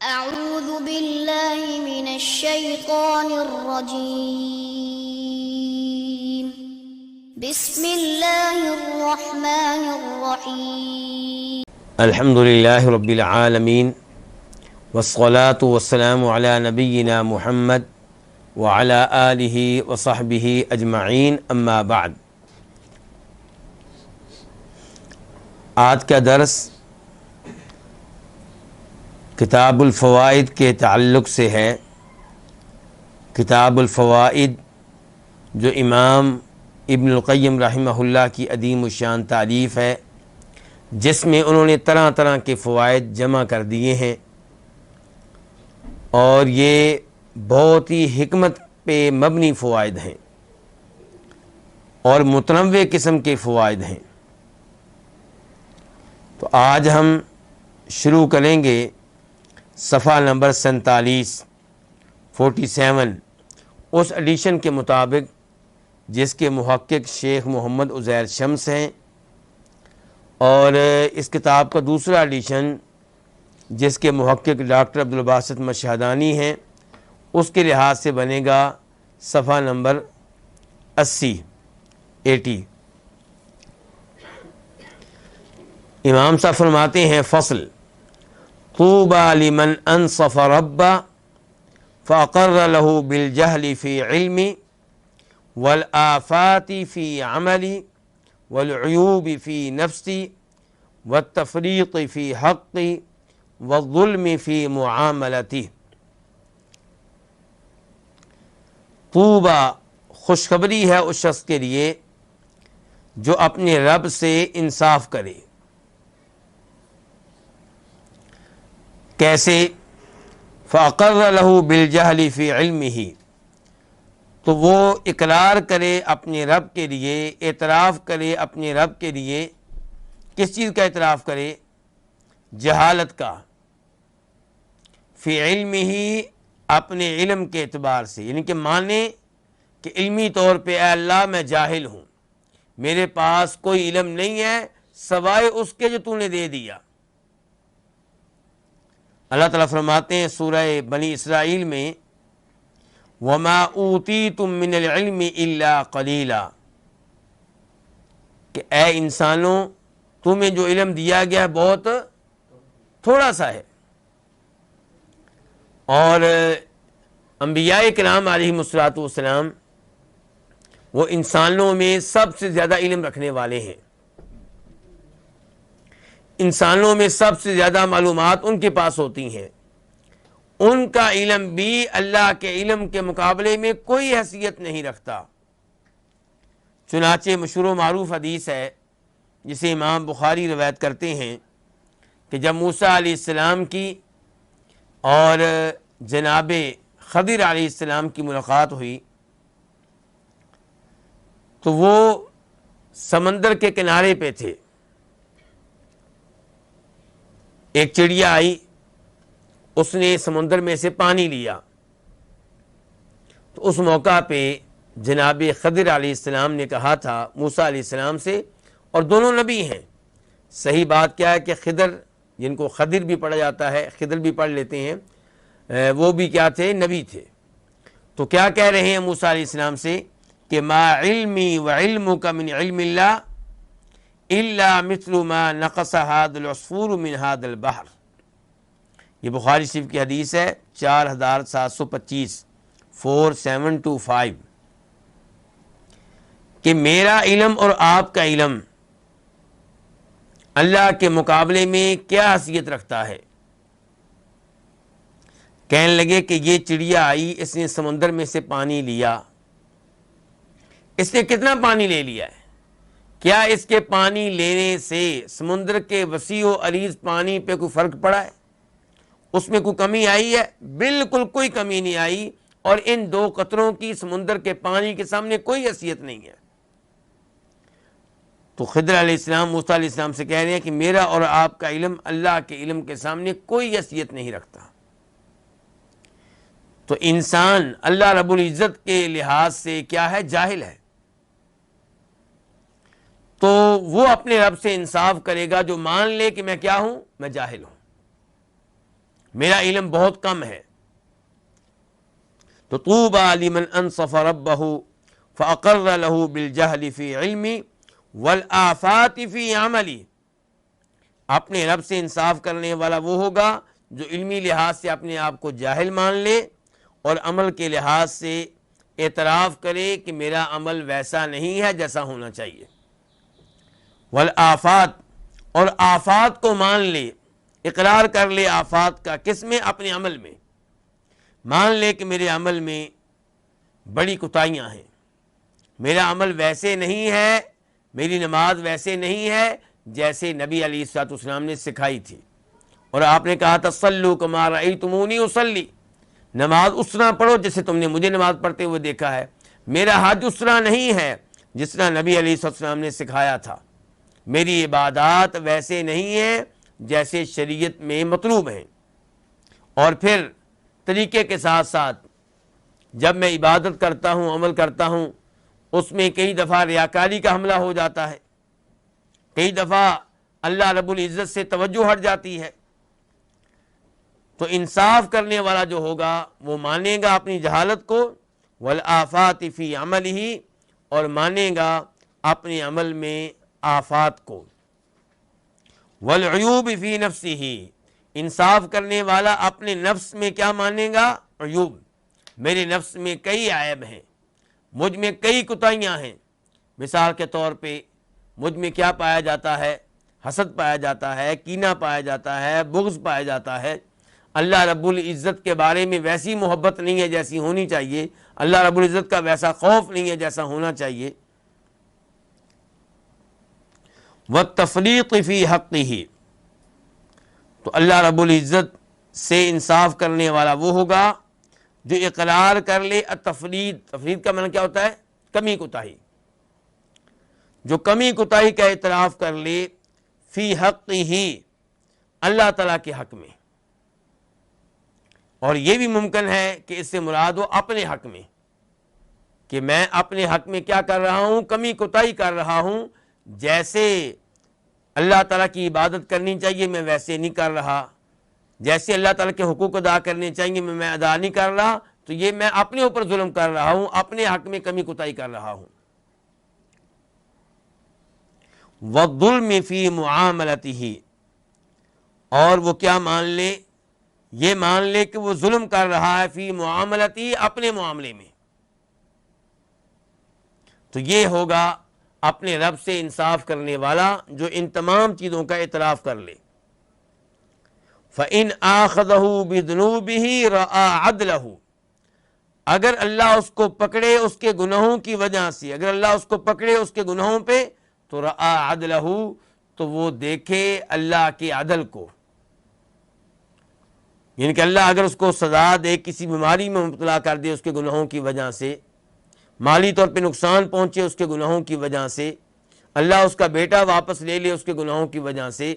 أعوذ بالله من الشيطان الرجيم بسم الله الرحمن الرحيم الحمد لله رب العالمين والصلاة والسلام على نبينا محمد وعلى آله وصحبه أجمعين أما بعد۔ آج کا درس کتاب الفوائد کے تعلق سے ہے۔ کتاب الفوائد جو امام ابن القیم رحمہ اللہ کی عظیم الشان تالیف ہے، جس میں انہوں نے طرح طرح کے فوائد جمع کر دیے ہیں، اور یہ بہت ہی حکمت پہ مبنی فوائد ہیں اور متنوع قسم کے فوائد ہیں۔ تو آج ہم شروع کریں گے صفحہ نمبر 47 اس ایڈیشن کے مطابق جس کے محقق شیخ محمد عزیر شمس ہیں، اور اس کتاب کا دوسرا ایڈیشن جس کے محقق ڈاکٹر عبدالباسط مشہدانی ہیں، اس کے لحاظ سے بنے گا صفحہ نمبر 80۔ امام صاحب فرماتے ہیں فصل طوبى لمن انصف رب فاقر له بالجهل في علم والآفات في عمل والعيوب في نفس والتفريط في حق والظلم في معاملته۔ طوبى خوشخبری ہے اس شخص کے لیے جو اپنے رب سے انصاف کرے۔ کیسے؟ فَأَقَرَّ لَهُ بِالْجَهْلِ فِي عِلْمِهِ، تو وہ اقرار کرے اپنے رب کے لیے، اعتراف کرے اپنے رب کے لیے۔ کس چیز کا اعتراف کرے؟ جہالت کا۔ فی علمہ، اپنے علم کے اعتبار سے، یعنی کہ مانے کہ علمی طور پہ اے اللہ میں جاہل ہوں، میرے پاس کوئی علم نہیں ہے سوائے اس کے جو تو نے دے دیا۔ اللہ تعالیٰ فرماتے ہیں سورہ بنی اسرائیل میں وَمَا أُوتِيتُم مِّنَ الْعِلْمِ إِلَّا قَلِيلًا، کہ اے انسانوں تمہیں جو علم دیا گیا ہے بہت تھوڑا سا ہے۔ اور انبیاء کرام علیہم السلام وہ انسانوں میں سب سے زیادہ علم رکھنے والے ہیں، انسانوں میں سب سے زیادہ معلومات ان کے پاس ہوتی ہیں، ان کا علم بھی اللہ کے علم کے مقابلے میں کوئی حیثیت نہیں رکھتا۔ چنانچہ مشہور و معروف حدیث ہے جسے امام بخاری روایت کرتے ہیں کہ جب موسیٰ علیہ السلام کی اور جناب خضر علیہ السلام کی ملاقات ہوئی تو وہ سمندر کے کنارے پہ تھے۔ ایک چڑیا آئی، اس نے سمندر میں سے پانی لیا، تو اس موقع پہ جناب خضر علیہ السلام نے کہا تھا موسیٰ علیہ السلام سے، اور دونوں نبی ہیں، صحیح بات کیا ہے کہ خضر، جن کو خضر بھی پڑھا جاتا ہے خضر بھی پڑھ لیتے ہیں، وہ بھی کیا تھے؟ نبی تھے۔ تو کیا کہہ رہے ہیں موسیٰ علیہ السلام سے کہ ما علمی وعلمک من علم اللہ الا مثل ما نقص هذا العصفور من هذا البحر۔ یہ بخاری شریف کی حدیث ہے 4725 4725، کہ میرا علم اور آپ کا علم اللہ کے مقابلے میں کیا حیثیت رکھتا ہے۔ کہنے لگے کہ یہ چڑیا آئی، اس نے سمندر میں سے پانی لیا، اس نے کتنا پانی لے لیا ہے؟ کیا اس کے پانی لینے سے سمندر کے وسیع و عریض پانی پہ کوئی فرق پڑا ہے؟ اس میں کوئی کمی آئی ہے؟ بالکل کوئی کمی نہیں آئی، اور ان دو قطروں کی سمندر کے پانی کے سامنے کوئی حیثیت نہیں ہے۔ تو خضر علیہ السلام موسیٰ علیہ السلام سے کہہ رہے ہیں کہ میرا اور آپ کا علم اللہ کے علم کے سامنے کوئی حیثیت نہیں رکھتا۔ تو انسان اللہ رب العزت کے لحاظ سے کیا ہے؟ جاہل ہے۔ تو وہ اپنے رب سے انصاف کرے گا جو مان لے کہ میں کیا ہوں؟ میں جاہل ہوں۔ میرا علم بہت کم ہے۔ تو طوبى لمن انصف ربه فاقر له بالجهل في علمي والآفات في عملي، اپنے رب سے انصاف کرنے والا وہ ہوگا جو علمی لحاظ سے اپنے آپ کو جاہل مان لے اور عمل کے لحاظ سے اعتراف کرے کہ میرا عمل ویسا نہیں ہے جیسا ہونا چاہیے۔ والآفات، اور آفات کو مان لے، اقرار کر لے آفات کا، کس میں؟ اپنے عمل میں۔ مان لے کہ میرے عمل میں بڑی کوتاہیاں ہیں، میرا عمل ویسے نہیں ہے، میری نماز ویسے نہیں ہے جیسے نبی علیہ الصلوۃ والسلام نے سکھائی تھی، اور آپ نے کہا تھا صلوا کما رأیتمونی اصلی، نماز اس طرح پڑھو جیسے تم نے مجھے نماز پڑھتے ہوئے دیکھا ہے۔ میرا حج اس طرح نہیں ہے جس طرح نبی علیہ الصلوۃ والسلام نے سکھایا تھا، میری عبادات ویسے نہیں ہیں جیسے شریعت میں مطلوب ہیں۔ اور پھر طریقے کے ساتھ ساتھ جب میں عبادت کرتا ہوں، عمل کرتا ہوں، اس میں کئی دفعہ ریاکاری کا حملہ ہو جاتا ہے، کئی دفعہ اللہ رب العزت سے توجہ ہٹ جاتی ہے۔ تو انصاف کرنے والا جو ہوگا وہ مانے گا اپنی جہالت کو، والآفات فی عملہ، اور مانے گا اپنے عمل میں آفات کو، والعیوب فی نفسہ، انصاف کرنے والا اپنے نفس میں کیا مانے گا؟ عیوب، میرے نفس میں کئی عیب ہیں، مجھ میں کئی کوتاہیاں ہیں۔ مثال کے طور پہ مجھ میں کیا پایا جاتا ہے؟ حسد پایا جاتا ہے، کینہ پایا جاتا ہے، بغض پایا جاتا ہے۔ اللہ رب العزت کے بارے میں ویسی محبت نہیں ہے جیسی ہونی چاہیے، اللہ رب العزت کا ویسا خوف نہیں ہے جیسا ہونا چاہیے۔ والتفریط فی حقہ، تو اللہ رب العزت سے انصاف کرنے والا وہ ہوگا جو اقرار کر لے التفریط، تفریط کا معنی کیا ہوتا ہے؟ کمی کوتاہی، جو کمی کوتاہی کا اعتراف کر لے فی حقہ، اللہ تعالیٰ کے حق میں۔ اور یہ بھی ممکن ہے کہ اس سے مراد ہو اپنے حق میں، کہ میں اپنے حق میں کیا کر رہا ہوں؟ کمی کوتاہی کر رہا ہوں، جیسے اللہ تعالیٰ کی عبادت کرنی چاہیے میں ویسے نہیں کر رہا، جیسے اللہ تعالیٰ کے حقوق ادا کرنے چاہیے میں ادا نہیں کر رہا، تو یہ میں اپنے اوپر ظلم کر رہا ہوں، اپنے حق میں کمی کوتاہی کر رہا ہوں۔ والظلم فی معاملتہ، اور وہ کیا مان لے؟ یہ مان لے کہ وہ ظلم کر رہا ہے فی معاملتہ، اپنے معاملے میں۔ تو یہ ہوگا اپنے رب سے انصاف کرنے والا جو ان تمام چیزوں کا اعتراف کر لے۔ فَإِنْ آخَذَهُ بِذُنُوبِهِ رَأَى عَدْلَهُ، اگر اللہ اس کو پکڑے اس کے گناہوں کی وجہ سے، اگر اللہ اس کو پکڑے اس کے گناہوں پہ، تو رَأَى عَدْلَهُ، تو وہ دیکھے اللہ کے عدل کو، یعنی کہ اللہ اگر اس کو سزا دے، کسی بیماری میں مبتلا کر دے اس کے گناہوں کی وجہ سے، مالی طور پہ نقصان پہنچے اس کے گناہوں کی وجہ سے، اللہ اس کا بیٹا واپس لے لے اس کے گناہوں کی وجہ سے،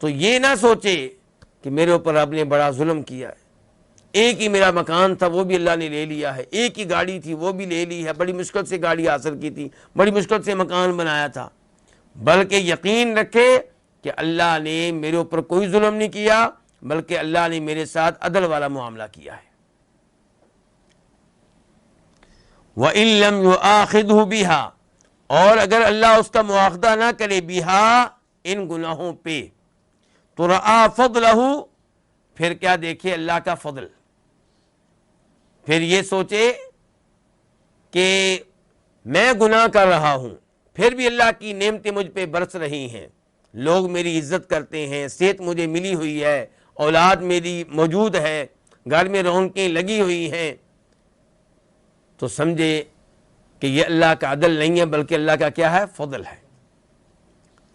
تو یہ نہ سوچے کہ میرے اوپر رب نے بڑا ظلم کیا ہے، ایک ہی میرا مکان تھا وہ بھی اللہ نے لے لیا ہے، ایک ہی گاڑی تھی وہ بھی لے لی ہے، بڑی مشکل سے گاڑی حاصل کی تھی، بڑی مشکل سے مکان بنایا تھا، بلکہ یقین رکھے کہ اللہ نے میرے اوپر کوئی ظلم نہیں کیا، بلکہ اللہ نے میرے ساتھ عدل والا معاملہ کیا ہے۔ وَإِن لَّمْ يُؤَاخِذْهُ بِهَا، اور اگر اللہ اس کا مواخذہ نہ کرے بِهَا، ان گناہوں پہ، تو رَأَى فَضْلَهُ، پھر کیا دیکھے؟ اللہ کا فضل، پھر یہ سوچے کہ میں گناہ کر رہا ہوں پھر بھی اللہ کی نعمتیں مجھ پہ برس رہی ہیں، لوگ میری عزت کرتے ہیں، صحت مجھے ملی ہوئی ہے، اولاد میری موجود ہے، گھر میں رونقیں لگی ہوئی ہیں، تو سمجھے کہ یہ اللہ کا عدل نہیں ہے بلکہ اللہ کا کیا ہے؟ فضل ہے۔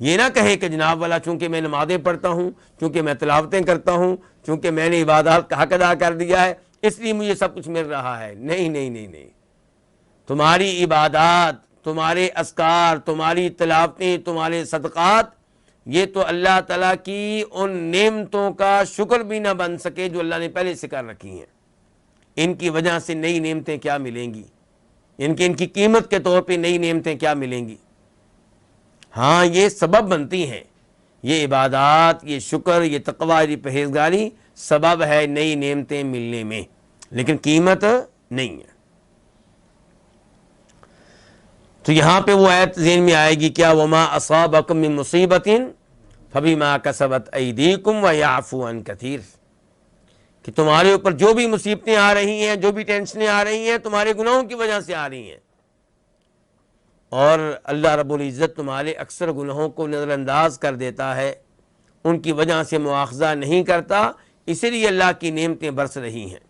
یہ نہ کہے کہ جناب والا چونکہ میں نمازیں پڑھتا ہوں، چونکہ میں تلاوتیں کرتا ہوں، چونکہ میں نے عبادات کا حق ادا کر دیا ہے اس لیے مجھے سب کچھ مل رہا ہے۔ نہیں نہیں نہیں نہیں، تمہاری عبادات، تمہارے اذکار، تمہاری تلاوتیں، تمہارے صدقات، یہ تو اللہ تعالیٰ کی ان نعمتوں کا شکر بھی نہ بن سکے جو اللہ نے پہلے سے کر رکھی ہیں۔ ان کی وجہ سے نئی نعمتیں کیا ملیں گی، ان کی قیمت کے طور پہ نئی نعمتیں کیا ملیں گی؟ ہاں یہ سبب بنتی ہیں، یہ عبادات، یہ شکر، یہ تقوی، یہ پرہیزگاری سبب ہے نئی نعمتیں ملنے میں، لیکن قیمت نہیں ہے۔ تو یہاں پہ وہ آیت ذہن میں آئے گی کیا، وما اصابکم من مصیبت فبما کسبت ایدیکم ویعفو عن کثیر، کہ تمہارے اوپر جو بھی مصیبتیں آ رہی ہیں، جو بھی ٹینشنیں آ رہی ہیں، تمہارے گناہوں کی وجہ سے آ رہی ہیں، اور اللہ رب العزت تمہارے اکثر گناہوں کو نظر انداز کر دیتا ہے، ان کی وجہ سے مواخذہ نہیں کرتا، اسی لیے اللہ کی نعمتیں برس رہی ہیں۔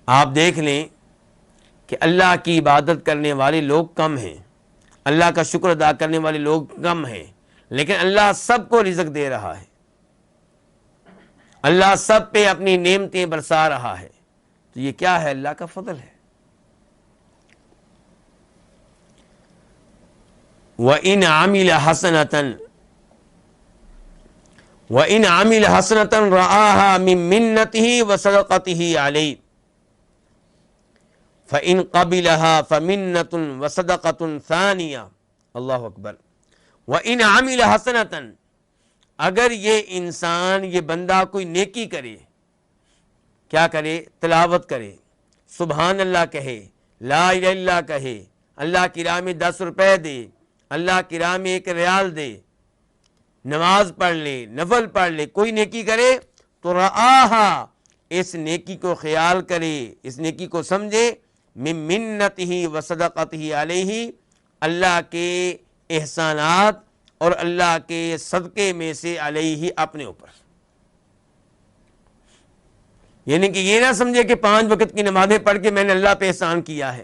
آپ دیکھ لیں کہ اللہ کی عبادت کرنے والے لوگ کم ہیں، اللہ کا شکر ادا کرنے والے لوگ کم ہیں، لیکن اللہ سب کو رزق دے رہا ہے، اللہ سب پہ اپنی نعمتیں برسا رہا ہے، تو یہ کیا ہے؟ اللہ کا فضل ہے۔ وَإِنْ عَمِلَ حَسَنَةً رَآهَا مِن مِّنَّتِهِ وَصَدَقَتِهِ عَلَيْهِ فَإِنْ قَبِلَهَا فَمِنَّةٌ وَصَدَقَةٌ ثَانِيَةٌ۔ اللہ اکبر۔ وَإِنْ عَمِلَ حَسَنَةً، اگر یہ انسان، یہ بندہ کوئی نیکی کرے، کیا کرے؟ تلاوت کرے، سبحان اللہ کہے، لا الہ الا اللہ کہے، اللہ کی راہ میں 10 روپے دے، اللہ کی راہ میں 1 ریال دے، نماز پڑھ لے، نفل پڑھ لے، کوئی نیکی کرے تو رآہا، اس نیکی کو خیال کرے، اس نیکی کو سمجھے، من منتہ وصدقتہ علیہ، اللہ کے احسانات اور اللہ کے صدقے میں سے علیہ، اپنے اوپر، یعنی کہ یہ نہ سمجھے کہ 5 وقت کی نمازیں پڑھ کے میں نے اللہ پہ احسان کیا ہے۔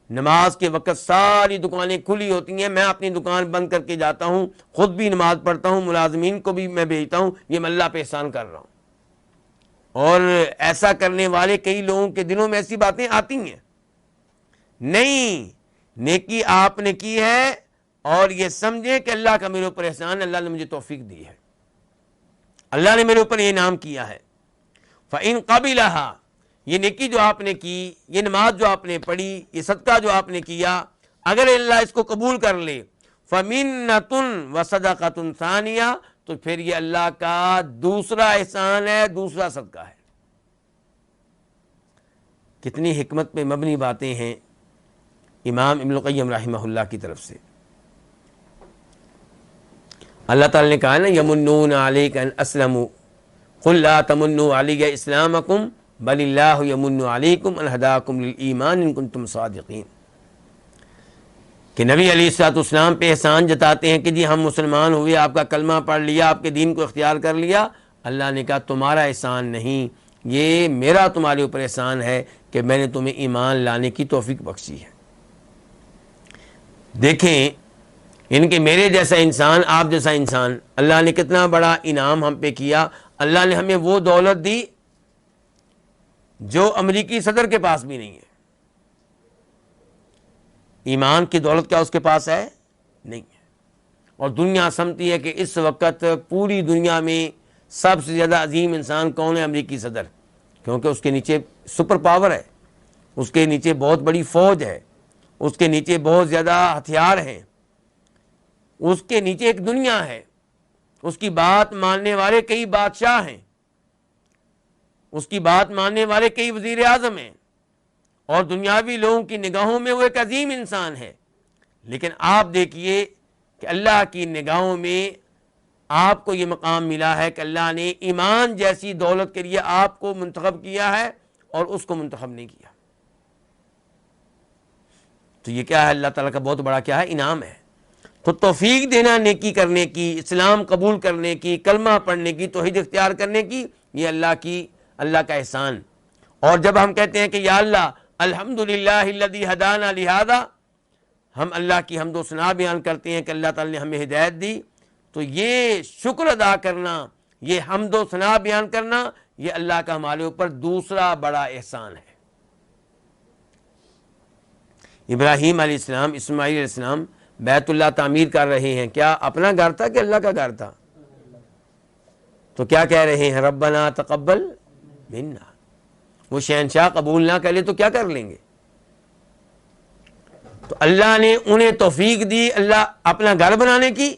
نماز کے وقت ساری دکانیں کھلی ہوتی ہیں، میں اپنی دکان بند کر کے جاتا ہوں، خود بھی نماز پڑھتا ہوں، ملازمین کو بھی میں بھیجتا ہوں، یہ میں اللہ پہ احسان کر رہا ہوں۔ اور ایسا کرنے والے کئی لوگوں کے دلوں میں ایسی باتیں آتی ہیں۔ نہیں، نیکی آپ نے کی ہے اور یہ سمجھے کہ اللہ کا میرے اوپر احسان ہے، اللہ نے مجھے توفیق دی ہے، اللہ نے میرے اوپر یہ انعام کیا ہے۔ فَإِن قَبِلَهَا، یہ نیکی جو آپ نے کی، یہ نماز جو آپ نے پڑھی، یہ صدقہ جو آپ نے کیا، اگر اللہ اس کو قبول کر لے، فَمِنَّةٌ وَصَدَقَةٌ ثَانِيَةٌ، تو پھر یہ اللہ کا دوسرا احسان ہے، دوسرا صدقہ ہے۔ کتنی حکمت پہ مبنی باتیں ہیں امام ابن القیم رحمہ اللہ کی طرف سے۔ اللہ تعالیٰ نے کہا نا، یمنون علیک ان اسلموا قل لا تمنوا علی اسلامکم بل اللہ یمن علیکم ان ہداکم للایمان ان کنتم صادقین، کہ نبی علیہ الصلوۃ والسلام پہ احسان جتاتے ہیں کہ جی ہم مسلمان ہوئے، آپ کا کلمہ پڑھ لیا، آپ کے دین کو اختیار کر لیا۔ اللہ نے کہا تمہارا احسان نہیں، یہ میرا تمہارے اوپر احسان ہے کہ میں نے تمہیں ایمان لانے کی توفیق بخشی ہے۔ دیکھیں ان کے میرے جیسا انسان، آپ جیسا انسان، اللہ نے کتنا بڑا انعام ہم پہ کیا۔ اللہ نے ہمیں وہ دولت دی جو امریکی صدر کے پاس بھی نہیں ہے۔ ایمان کی دولت کیا اس کے پاس ہے؟ نہیں ہے۔ اور دنیا سمجھتی ہے کہ اس وقت پوری دنیا میں سب سے زیادہ عظیم انسان کون ہے؟ امریکی صدر، کیونکہ اس کے نیچے سپر پاور ہے، اس کے نیچے بہت بڑی فوج ہے، اس کے نیچے بہت زیادہ ہتھیار ہیں، اس کے نیچے ایک دنیا ہے، اس کی بات ماننے والے کئی بادشاہ ہیں، اس کی بات ماننے والے کئی وزیر اعظم ہیں، اور دنیاوی لوگوں کی نگاہوں میں وہ ایک عظیم انسان ہے۔ لیکن آپ دیکھیے کہ اللہ کی نگاہوں میں آپ کو یہ مقام ملا ہے کہ اللہ نے ایمان جیسی دولت کے لیے آپ کو منتخب کیا ہے اور اس کو منتخب نہیں کیا۔ تو یہ کیا ہے؟ اللہ تعالیٰ کا بہت بڑا کیا ہے؟ انعام ہے۔ تو توفیق دینا نیکی کرنے کی، اسلام قبول کرنے کی، کلمہ پڑھنے کی، توحید اختیار کرنے کی، یہ اللہ کا احسان۔ اور جب ہم کہتے ہیں کہ یا اللہ الحمدللہ الذی ہدانا لہذا، ہم اللہ کی حمد و ثنا بیان کرتے ہیں کہ اللہ تعالیٰ نے ہمیں ہدایت دی، تو یہ شکر ادا کرنا، یہ حمد و ثنا بیان کرنا، یہ اللہ کا ہمارے اوپر دوسرا بڑا احسان ہے۔ ابراہیم علیہ السلام، اسماعیل علیہ السلام بیت اللہ تعمیر کر رہے ہیں، کیا اپنا گھر تھا کہ اللہ کا گھر تھا؟ تو کیا کہہ رہے ہیں؟ ربنا تقبل منا۔ وہ شہنشاہ قبول نہ کرے تو کیا کر لیں گے؟ تو اللہ نے انہیں توفیق دی اللہ اپنا گھر بنانے کی،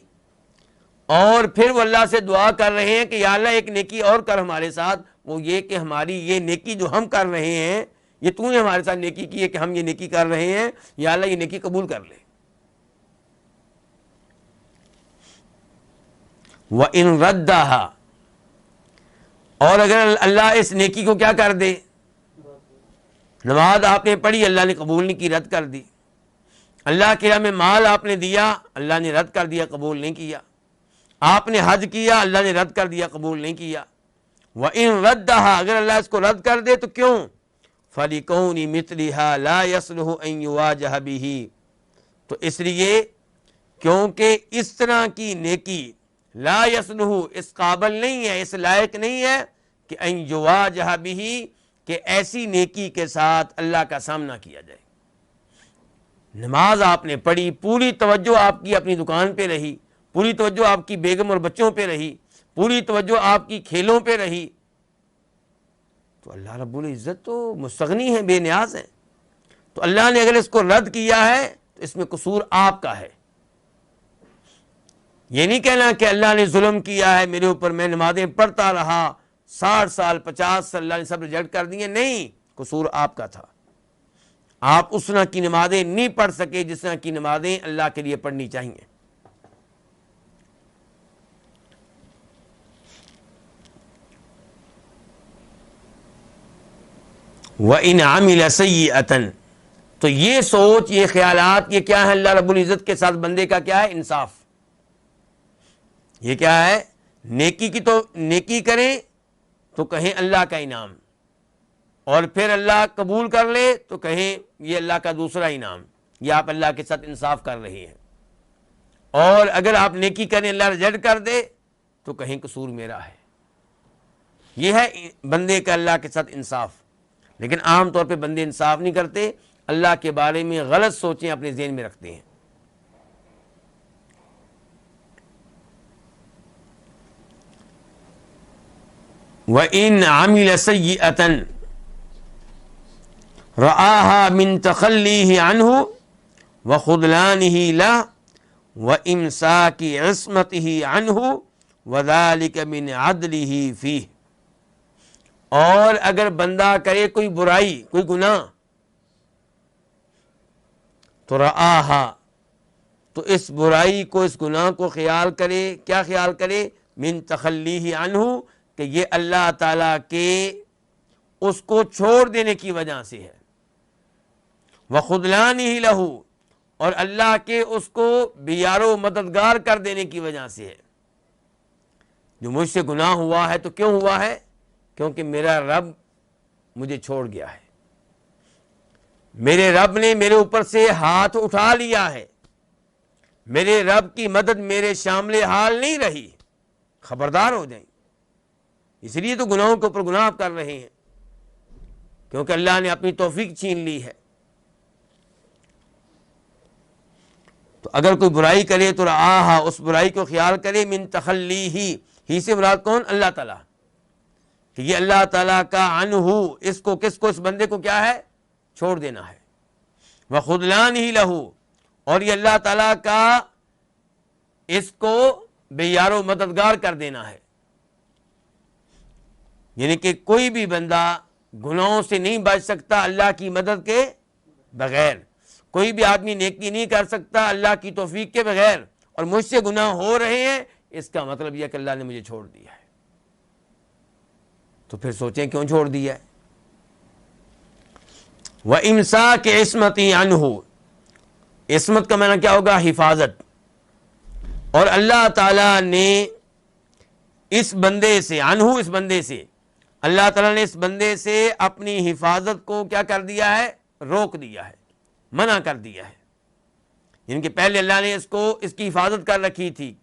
اور پھر وہ اللہ سے دعا کر رہے ہیں کہ یا اللہ ایک نیکی اور کر ہمارے ساتھ، وہ یہ کہ ہماری یہ نیکی جو ہم کر رہے ہیں، یہ تو نے ہمارے ساتھ نیکی کی ہے کہ ہم یہ نیکی کر رہے ہیں، یا اللہ یہ نیکی قبول کر لے۔ وَإِن رَدَّهَا، اور اگر اللہ اس نیکی کو کیا کر دے، نماز آپ نے پڑھی، اللہ نے قبول نہیں کی، رد کر دی۔ اللہ کی راہ میں مال آپ نے دیا، اللہ نے رد کر دیا، قبول نہیں کیا۔ آپ نے حج کیا، اللہ نے رد کر دیا، قبول نہیں کیا۔ وَإِن رَدَّهَا، اگر اللہ اس کو رد کر دے تو کیوں؟ فَلِكَوْنِ مِثْلِهَا لَا يَصْلُحُ أَن يُوَاجَهَ بِهِ، تو اس لیے کیونکہ اس طرح کی نیکی لا یصلح، اس قابل نہیں ہے، اس لائق نہیں ہے کہ ان یواجہ بہ، کہ ایسی نیکی کے ساتھ اللہ کا سامنا کیا جائے۔ نماز آپ نے پڑھی، پوری توجہ آپ کی اپنی دکان پہ رہی، پوری توجہ آپ کی بیگم اور بچوں پہ رہی، پوری توجہ آپ کی کھیلوں پہ رہی، تو اللہ رب العزت تو مستغنی ہے، بے نیاز ہے۔ تو اللہ نے اگر اس کو رد کیا ہے تو اس میں قصور آپ کا ہے۔ یہ نہیں کہنا کہ اللہ نے ظلم کیا ہے میرے اوپر، میں نمازیں پڑھتا رہا 60 سال 50 سال، اللہ نے سب ریجیکٹ کر دیے، نہیں، قصور آپ کا تھا۔ آپ اس طرح کی نمازیں نہیں پڑھ سکے جس طرح کی نمازیں اللہ کے لیے پڑھنی چاہیے۔ وَإِنْ عَمِلَ سَيِّئَةً، تو یہ سوچ، یہ خیالات، یہ کیا ہے اللہ رب العزت کے ساتھ بندے کا کیا ہے؟ انصاف۔ یہ کیا ہے؟ نیکی کی تو نیکی کریں تو کہیں اللہ کا انعام، اور پھر اللہ قبول کر لے تو کہیں یہ اللہ کا دوسرا انعام، یہ آپ اللہ کے ساتھ انصاف کر رہے ہیں۔ اور اگر آپ نیکی کریں اللہ ریجیکٹ کر دے تو کہیں قصور میرا ہے۔ یہ ہے بندے کا اللہ کے ساتھ انصاف۔ لیکن عام طور پہ بندے انصاف نہیں کرتے، اللہ کے بارے میں غلط سوچیں اپنے ذہن میں رکھتے ہیں۔ وَإِنْ عَمِلَ سَيِّئَةً رَآهَا مِنْ تَخَلِّيهِ عَنْهُ وَخُذْلَانِهِ لَهُ وَإِمْسَاكِ عِصْمَتِهِ عَنْهُ وَذَلِكَ مِنْ عَدْلِهِ فِيهِ، اور اگر بندہ کرے کوئی برائی، کوئی گناہ، تو رآها، تو اس برائی کو، اس گناہ کو خیال کرے، کیا خیال کرے؟ من تخلیہ عنہ، کہ یہ اللہ تعالیٰ کے اس کو چھوڑ دینے کی وجہ سے ہے، وخذلانہ لہ، اور اللہ کے اس کو بیار و مددگار کر دینے کی وجہ سے ہے۔ جو مجھ سے گناہ ہوا ہے تو کیوں ہوا ہے؟ کیونکہ میرا رب مجھے چھوڑ گیا ہے، میرے رب نے میرے اوپر سے ہاتھ اٹھا لیا ہے، میرے رب کی مدد میرے شامل حال نہیں رہی۔ خبردار ہو جائیں، اس لیے تو گناہوں کے اوپر گناہ آپ کر رہے ہیں، کیونکہ اللہ نے اپنی توفیق چھین لی ہے۔ تو اگر کوئی برائی کرے تو رآہا، اس برائی کو خیال کرے، من تخلیہ، ہی سے مراد کون؟ اللہ تعالیٰ، کہ یہ اللہ تعالیٰ کا عنہ، اس کو، کس کو؟ اس بندے کو کیا ہے؟ چھوڑ دینا ہے۔ وخذلانہ لہ، اور یہ اللہ تعالیٰ کا اس کو بے یار و مددگار کر دینا ہے۔ یعنی کہ کوئی بھی بندہ گناہوں سے نہیں بچ سکتا اللہ کی مدد کے بغیر، کوئی بھی آدمی نیکی نہیں کر سکتا اللہ کی توفیق کے بغیر، اور مجھ سے گناہ ہو رہے ہیں، اس کا مطلب یہ کہ اللہ نے مجھے چھوڑ دیا ہے۔ تو پھر سوچیں کیوں چھوڑ دیا ہے؟ وَإِمْسَاكِ عِصْمَتِهِ عَنْهُ، عصمت کا معنی کیا ہوگا؟ حفاظت۔ اور اللہ تعالیٰ نے اس بندے سے، عنہ، اس بندے سے، اللہ تعالیٰ نے اس بندے سے اپنی حفاظت کو کیا کر دیا ہے؟ روک دیا ہے، منع کر دیا ہے۔ یعنی کہ پہلے اللہ نے اس کو، اس کی حفاظت کر رکھی تھی،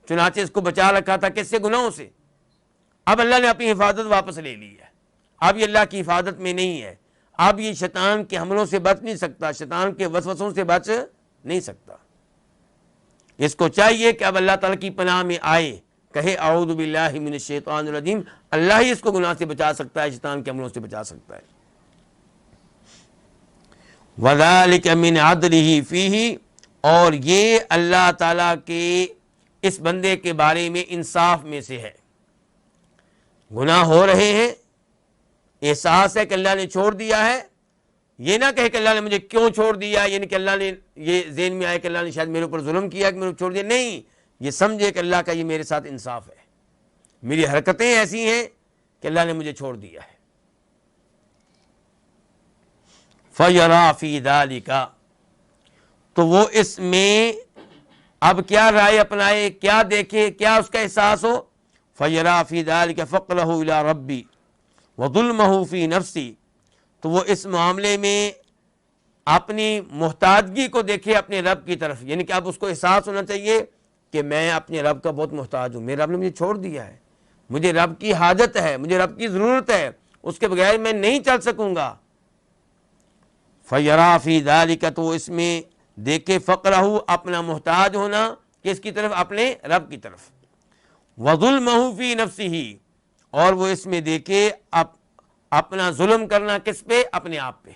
چنانچہ اس کو بچا رکھا تھا کس سے؟ گناہوں سے۔ اب اللہ نے اپنی حفاظت واپس لے لی ہے، اب یہ اللہ کی حفاظت میں نہیں ہے، اب یہ شیطان کے حملوں سے بچ نہیں سکتا، شیطان کے وسوسوں سے بچ نہیں سکتا۔ اس کو چاہیے کہ اب اللہ تعالیٰ کی پناہ میں آئے، کہے اعوذ باللہ من الشیطان الرجیم، اللہ ہی اس کو گناہ سے بچا سکتا ہے، شیطان کے حملوں سے بچا سکتا ہے۔ وَذَلِكَ مِنْ عَدْلِهِ فِيهِ، اور یہ اللہ تعالیٰ کے اس بندے کے بارے میں انصاف میں سے ہے۔ گناہ ہو رہے ہیں، احساس ہے کہ اللہ نے چھوڑ دیا ہے، یہ نہ کہے کہ اللہ نے مجھے کیوں چھوڑ دیا، یعنی کہ اللہ نے یہ ذہن میں آئے کہ اللہ نے شاید میرے اوپر ظلم کیا کہ میرے کو چھوڑ دیا، نہیں، یہ سمجھے کہ اللہ کا یہ میرے ساتھ انصاف ہے، میری حرکتیں ایسی ہیں کہ اللہ نے مجھے چھوڑ دیا ہے۔ فَيَرَى فِي ذَلِكَ، تو وہ اس میں اب کیا رائے اپنائے، کیا دیکھے، کیا اس کا احساس ہو۔ فَيَرَى فِي ذَلِكَ فَقْرَهُ إِلَىٰ رَبِّي وَظُلْمَهُ فِي نَفْسِي، تو وہ اس معاملے میں اپنی محتاجگی کو دیکھے اپنے رب کی طرف، یعنی کہ اب اس کو احساس ہونا چاہیے کہ میں اپنے رب کا بہت محتاج ہوں، میرے رب نے مجھے چھوڑ دیا ہے، مجھے رب کی حاجت ہے، مجھے رب کی ضرورت ہے، اس کے بغیر میں نہیں چل سکوں گا۔ فَيَرَى فِي ذَلِكَ، تو اس میں دیکھے فقرہ، اپنا محتاج ہونا، کس کی طرف، اپنے رب کی طرف، وَظُلْمَهُ فِي نَفْسِهِ، اور وہ اس میں دیکھے اپنا ظلم کرنا کس پہ، اپنے آپ پہ،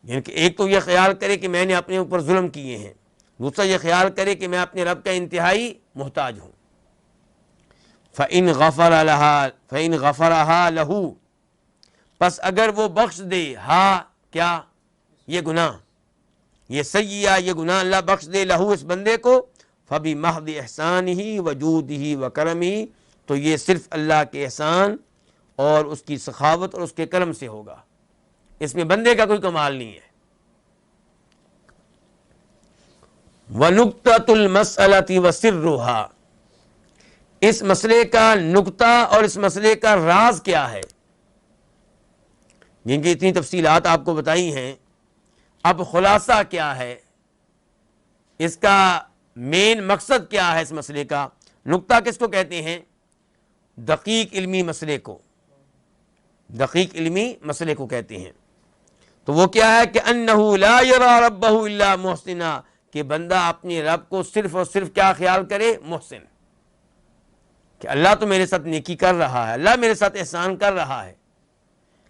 یعنی کہ ایک تو یہ خیال کرے کہ میں نے اپنے اوپر ظلم کیے ہیں، دوسرا یہ خیال کرے کہ میں اپنے رب کا انتہائی محتاج ہوں۔ فَإِنْ غَفَرَهَا لَهُ، پس اگر وہ بخش دے، ہاں کیا، یہ گناہ، یہ سیئہ، یہ گناہ اللہ بخش دے، لہو، اس بندے کو، فَبِمَحْضِ إِحْسَانِهِ وَجُودِهِ وَكَرَمِهِ، تو یہ صرف اللہ کے احسان اور اس کی سخاوت اور اس کے کرم سے ہوگا، اس میں بندے کا کوئی کمال نہیں ہے۔ وَنُقْطَةُ الْمَسْأَلَةِ وَسِرُّهَا، اس مسئلے کا نقطہ اور اس مسئلے کا راز کیا ہے، جن کی اتنی تفصیلات آپ کو بتائی ہیں، اب خلاصہ کیا ہے، اس کا مین مقصد کیا ہے، اس مسئلے کا نقطہ کس کو کہتے ہیں، دقیق علمی مسئلے کو، دقیق علمی مسئلے کو کہتے ہیں۔ تو وہ کیا ہے کہ انہ لا یری ربہ الا محسنا، کہ بندہ اپنے رب کو صرف اور صرف کیا خیال کرے، محسن، کہ اللہ تو میرے ساتھ نیکی کر رہا ہے، اللہ میرے ساتھ احسان کر رہا ہے،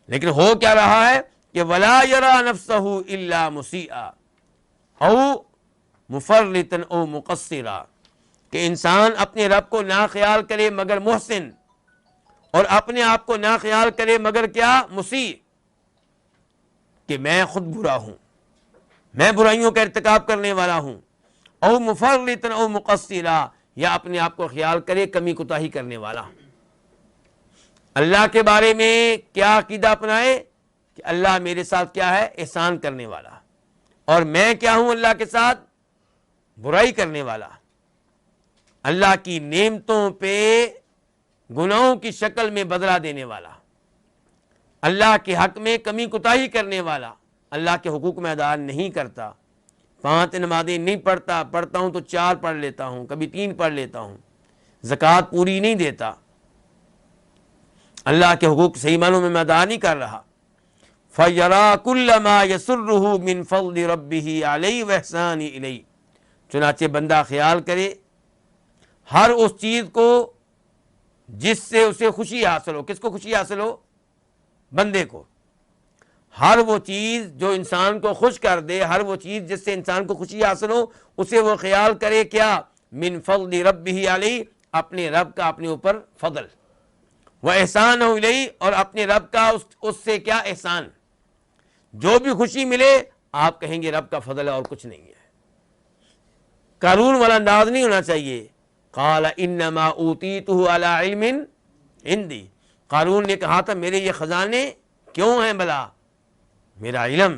لیکن ہو کیا رہا ہے کہ ولا یری نفسہ الا مسیئا او مفرطا او مقصرا، کہ انسان اپنے رب کو نہ خیال کرے مگر محسن، اور اپنے آپ کو نہ خیال کرے مگر کیا، مسیء، کہ میں خود برا ہوں، میں برائیوں کا ارتکاب کرنے والا ہوں، او مفرطا او مقصرا، یا اپنے آپ کو خیال کرے کمی کوتاہی کرنے والا۔ اللہ کے بارے میں کیا عقیدہ اپنائے کہ اللہ میرے ساتھ کیا ہے، احسان کرنے والا، اور میں کیا ہوں، اللہ کے ساتھ برائی کرنے والا، اللہ کی نعمتوں پہ گناہوں کی شکل میں بدلہ دینے والا، اللہ کے حق میں کمی کوتاہی کرنے والا، اللہ کے حقوق میں ادا نہیں کرتا، 5 نمازیں نہیں پڑھتا، پڑھتا ہوں تو 4 پڑھ لیتا ہوں، کبھی 3 پڑھ لیتا ہوں، زکوٰۃ پوری نہیں دیتا، اللہ کے حقوق صحیح معنوں میں ادا نہیں کر رہا۔ فَيَرَى كُلَّ مَا يَسُرُّهُ مِنْ فَضْلِ رَبِّهِ عَلَيْهِ وَإِحْسَانِهِ إِلَيْهِ، چنانچہ بندہ خیال کرے ہر اس چیز کو جس سے اسے خوشی حاصل ہو، کس کو خوشی حاصل ہو، بندے کو، ہر وہ چیز جو انسان کو خوش کر دے، ہر وہ چیز جس سے انسان کو خوشی حاصل ہو، اسے وہ خیال کرے کیا، من فضل ربہ علیہ، اپنے رب کا اپنے اوپر فضل، وَإِحْسَانَهُ إِلَيْهِ، اور اپنے رب کا اس سے کیا، احسان، جو بھی خوشی ملے آپ کہیں گے رب کا فضل ہے اور کچھ نہیں ہے۔ قارون والا انداز نہیں ہونا چاہیے، قال انما اوتیتہ علی علم عندی، قارون نے کہا تھا میرے یہ خزانے کیوں ہیں بلا، میرا علم،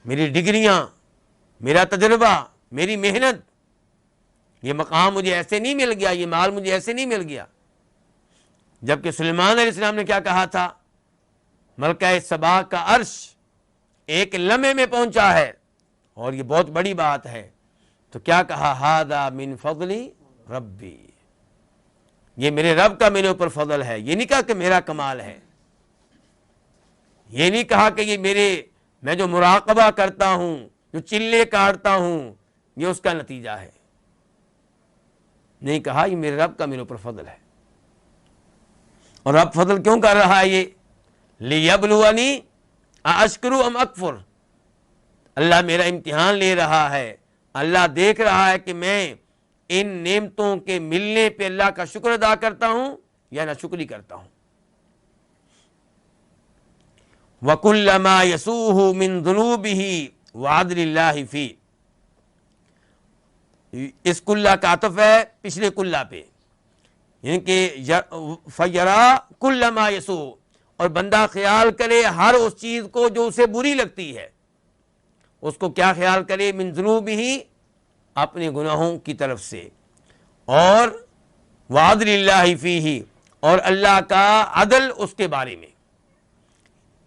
میری ڈگریاں، میرا تجربہ، میری محنت، یہ مقام مجھے ایسے نہیں مل گیا، یہ مال مجھے ایسے نہیں مل گیا۔ جبکہ سلیمان علیہ السلام نے کیا کہا تھا، ملکہ سبا کا عرش ایک لمحے میں پہنچا ہے، اور یہ بہت بڑی بات ہے، تو کیا کہا، ھذا من فضل ربی، یہ میرے رب کا میرے اوپر فضل ہے، یہ نہیں کہا کہ میرا کمال ہے، یہ نہیں کہا کہ یہ میں جو مراقبہ کرتا ہوں، جو چلے کاٹتا ہوں، یہ اس کا نتیجہ ہے، نہیں کہا یہ میرے رب کا میرے اوپر فضل ہے۔ اور رب فضل کیوں کر رہا ہے، یہ لیبلونی اشکر ام اکفر، اللہ میرا امتحان لے رہا ہے، اللہ دیکھ رہا ہے کہ میں ان نعمتوں کے ملنے پہ اللہ کا شکر ادا کرتا ہوں یا ناشکری کرتا ہوں. وَكُلَّمَا يَسُوهُ مِن ذُنُوبِهِ وَعَدْلِ اللَّهِ فِيهِ. اس کلّہ کا عطف ہے پچھلے کلّہ پہ، یعنی کہ فَيَرَا كُلَّ مَا يَسُوهُ، اور بندہ خیال کرے ہر اس چیز کو جو اسے بری لگتی ہے. اس کو کیا خیال کرے؟ من ذنوبہ، اپنے گناہوں کی طرف سے، اور وعدل اللہ فیہ، اور اللہ کا عدل اس کے بارے میں.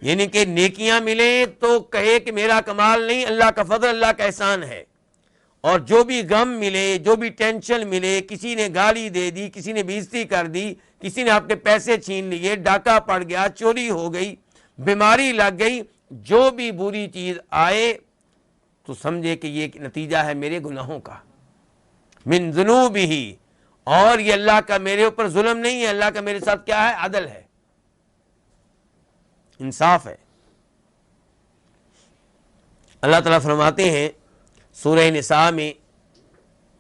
یعنی کہ نیکیاں ملیں تو کہے کہ میرا کمال نہیں، اللہ کا فضل، اللہ کا احسان ہے. اور جو بھی غم ملے، جو بھی ٹینشن ملے، کسی نے گالی دے دی، کسی نے بے عزتی کر دی، کسی نے آپ کے پیسے چھین لیے، ڈاکہ پڑ گیا، چوری ہو گئی، بیماری لگ گئی، جو بھی بری چیز آئے تو سمجھے کہ یہ نتیجہ ہے میرے گناہوں کا. من ذنوبہ، اور یہ اللہ کا میرے اوپر ظلم نہیں ہے، اللہ کا میرے ساتھ کیا ہے؟ عدل ہے، انصاف ہے. اللہ تعالیٰ فرماتے ہیں سورہ نساء میں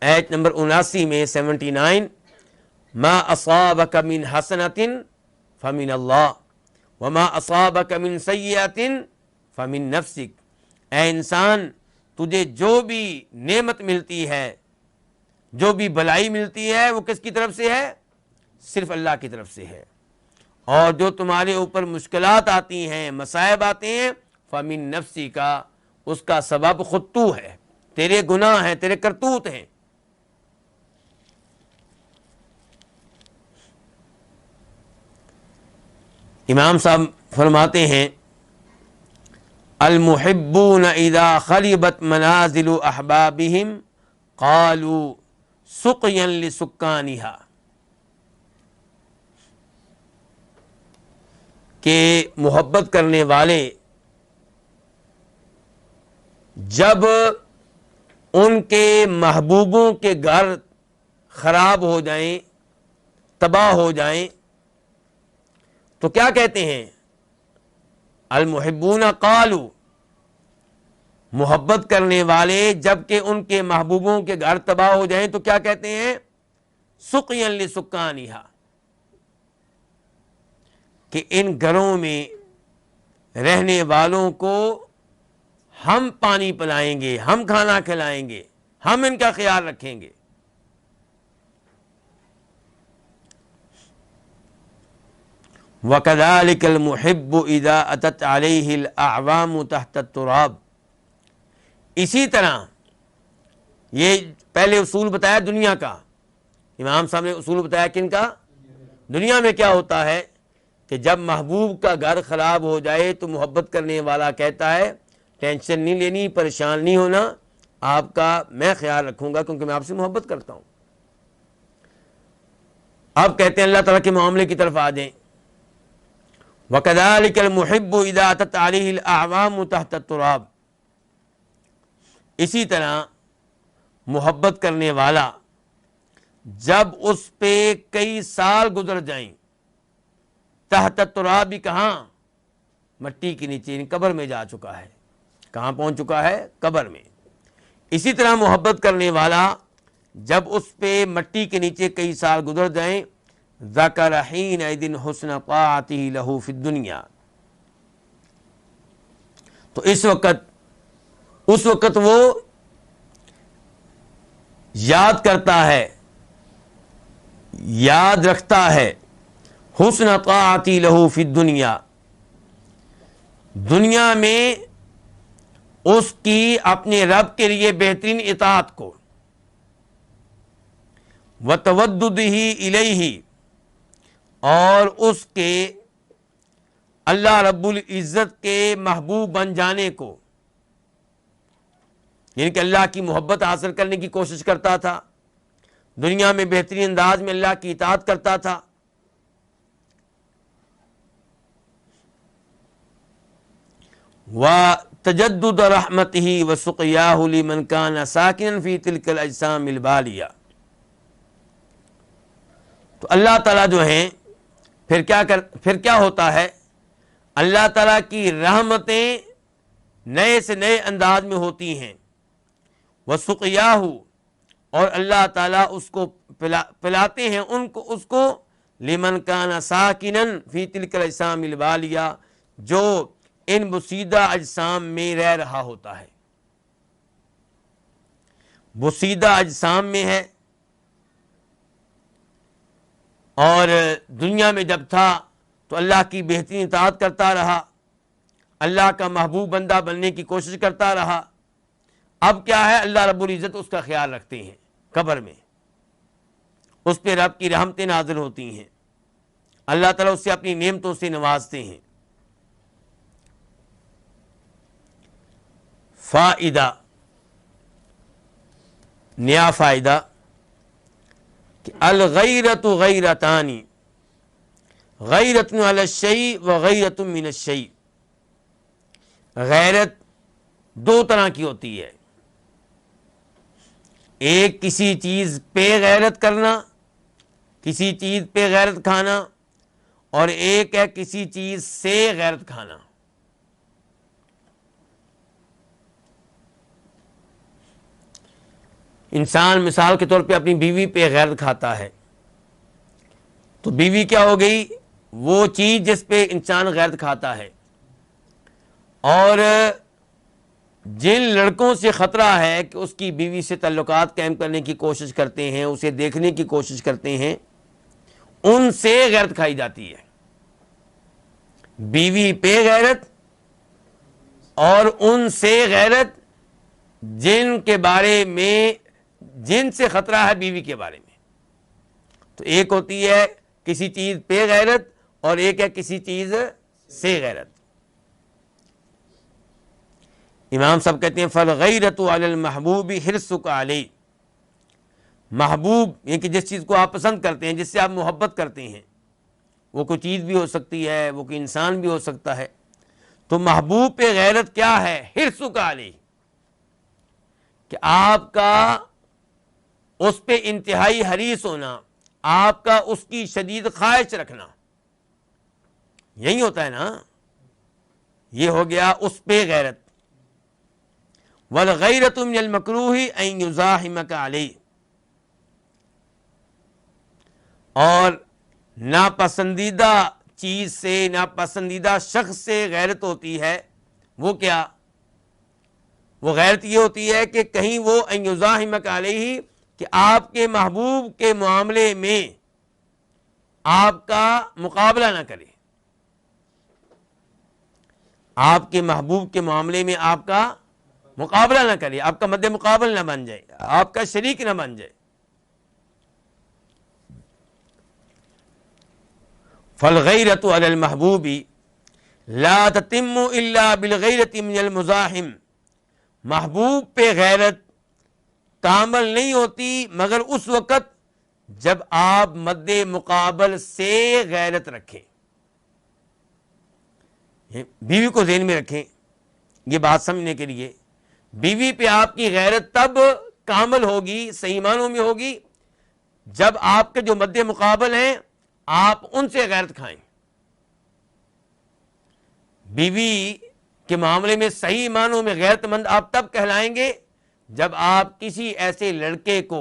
آیت نمبر 79 میں 79، ما اصابک من حسنۃ فمن اللہ وما اصابک من سیئۃ فمن نفسک. اے انسان، تجھے جو بھی نعمت ملتی ہے، جو بھی بلائی ملتی ہے، وہ کس کی طرف سے ہے؟ صرف اللہ کی طرف سے ہے. اور جو تمہارے اوپر مشکلات آتی ہیں، مصائب آتے ہیں، فمن نفسی کا، اس کا سبب خود تو ہے، تیرے گناہ ہیں، تیرے کرتوت ہیں. امام صاحب فرماتے ہیں المحبون اذا خربت منازل احبابهم قالوا سقيا لسكانها، کہ محبت کرنے والے جب ان کے محبوبوں کے گھر خراب ہو جائیں، تباہ ہو جائیں، تو کیا کہتے ہیں؟ المحبون قالوا، محبت کرنے والے جب کہ ان کے محبوبوں کے گھر تباہ ہو جائیں تو کیا کہتے ہیں؟ سقیا لسکانہا، کہ ان گھروں میں رہنے والوں کو ہم پانی پلائیں گے، ہم کھانا کھلائیں گے، ہم ان کا خیال رکھیں گے. وَكَذَلِكَ الْمُحِبُّ إِذَا أَتَتْ عَلَيْهِ الْأَعْوَامُ تَحْتَ التُّرَابِ. اسی طرح یہ پہلے اصول بتایا دنیا کا، امام صاحب نے اصول بتایا کن کا؟ دنیا میں کیا ہوتا ہے کہ جب محبوب کا گھر خراب ہو جائے تو محبت کرنے والا کہتا ہے ٹینشن نہیں لینی، پریشان نہیں ہونا، آپ کا میں خیال رکھوں گا کیونکہ میں آپ سے محبت کرتا ہوں. اب کہتے ہیں اللہ تعالیٰ کے معاملے کی طرف آ جائیں. وَكَذَلِكَ الْمُحِبُّ إِذَا أَتَتْ عَلَيْهِ الْأَعْوَامُ تَحْتَ التُّرَابِ. اسی طرح محبت کرنے والا جب اس پہ کئی سال گزر جائیں، تحت التراب، کہاں؟ مٹی کے نیچے، قبر میں جا چکا ہے. کہاں پہنچ چکا ہے؟ قبر میں. اسی طرح محبت کرنے والا جب اس پہ مٹی کے نیچے کئی سال گزر جائیں، ذکر حینئذ حسن طاعتہ لہ فی الدنیا، تو اس وقت وہ یاد کرتا ہے، یاد رکھتا ہے حسن طاعتی لہ فی الدنیا، دنیا میں اس کی اپنے رب کے لیے بہترین اطاعت کو، وتوددہ الیہ، اور اس کے اللہ رب العزت کے محبوب بن جانے کو، یعنی کہ اللہ کی محبت حاصل کرنے کی کوشش کرتا تھا، دنیا میں بہترین انداز میں اللہ کی اطاعت کرتا تھا. وَتَجَدُّدَ رَحْمَتِهِ وَسُقْيَاهُ لِمَنْ كَانَ سَاكِنًا فِي تِلْكَ الْأَجْسَامِ الْبَالِيَةِ. تو اللہ تعالیٰ جو ہیں پھر کیا ہوتا ہے؟ اللہ تعالیٰ کی رحمتیں نئے سے نئے انداز میں ہوتی ہیں. وسقیاہ، اور اللہ تعالیٰ اس کو پلاتے ہیں اس کو لمن کان ساکنًا فی تلک الاجسام الوالیہ، جو ان بوسیدہ اجسام میں رہ رہا ہوتا ہے، بوسیدہ اجسام میں ہے، اور دنیا میں جب تھا تو اللہ کی بہترین اطاعت کرتا رہا، اللہ کا محبوب بندہ بننے کی کوشش کرتا رہا۔ اب کیا ہے، اللہ رب العزت اس کا خیال رکھتے ہیں، قبر میں اس پہ رب کی رحمتیں نازل ہوتی ہیں، اللہ تعالیٰ اس سے اپنی نعمتوں سے نوازتے ہیں۔ فائدہ، نیا فائدہ کہ الغیرۃ غیرتان، غیرۃ علی الشیء و غیرۃ من الشیء، غیرت دو طرح کی ہوتی ہے، ایک کسی چیز پہ غیرت کرنا، کسی چیز پہ غیرت کھانا، اور ایک ہے کسی چیز سے غیرت کھانا۔ انسان مثال کے طور پہ اپنی بیوی پہ غیرت کھاتا ہے، تو بیوی کیا ہو گئی، وہ چیز جس پہ انسان غیرت کھاتا ہے۔ اور جن لڑکوں سے خطرہ ہے کہ اس کی بیوی سے تعلقات قائم کرنے کی کوشش کرتے ہیں، اسے دیکھنے کی کوشش کرتے ہیں، ان سے غیرت کھائی جاتی ہے۔ بیوی پہ غیرت اور ان سے غیرت جن کے بارے میں، جن سے خطرہ ہے بیوی کے بارے میں۔ تو ایک ہوتی ہے کسی چیز پہ غیرت اور ایک ہے کسی چیز سے غیرت۔ امام صاحب کہتے ہیں فالغیرۃ علی المحبوب حرصک علیہ، محبوب یہ کہ جس چیز کو آپ پسند کرتے ہیں، جس سے آپ محبت کرتے ہیں، وہ کوئی چیز بھی ہو سکتی ہے، وہ کوئی انسان بھی ہو سکتا ہے، تو محبوب پہ غیرت کیا ہے، حرصک علیہ، کہ آپ کا اس پہ انتہائی حریص ہونا، آپ کا اس کی شدید خواہش رکھنا، یہی ہوتا ہے نا، یہ ہو گیا اس پہ غیرت۔ والغیرۃ من المکروہ ان یزاحمک علیہ، اور ناپسندیدہ چیز سے، ناپسندیدہ شخص سے غیرت ہوتی ہے، وہ کیا، وہ غیرت یہ ہوتی ہے کہ کہیں وہ ان یزاحمک علیہ، کہ آپ کے محبوب کے معاملے میں آپ کا مقابلہ نہ کرے، آپ کے محبوب کے معاملے میں آپ کا مقابلہ نہ کرے، آپ کا مد مقابل نہ بن جائے، آپ کا شریک نہ بن جائے۔ فالغیرۃ علی المحبوب لا تتم الا بالغیرۃ من المزاحم، محبوب پہ غیرت کامل نہیں ہوتی مگر اس وقت جب آپ مد مقابل سے غیرت رکھیں۔ بیوی کو ذہن میں رکھیں یہ بات سمجھنے کے لیے، بیوی پہ آپ کی غیرت تب کامل ہوگی، صحیح معنوں میں ہوگی، جب آپ کے جو مد مقابل ہیں آپ ان سے غیرت کھائیں۔ بیوی کے معاملے میں صحیح معنوں میں غیرت مند آپ تب کہلائیں گے جب آپ کسی ایسے لڑکے کو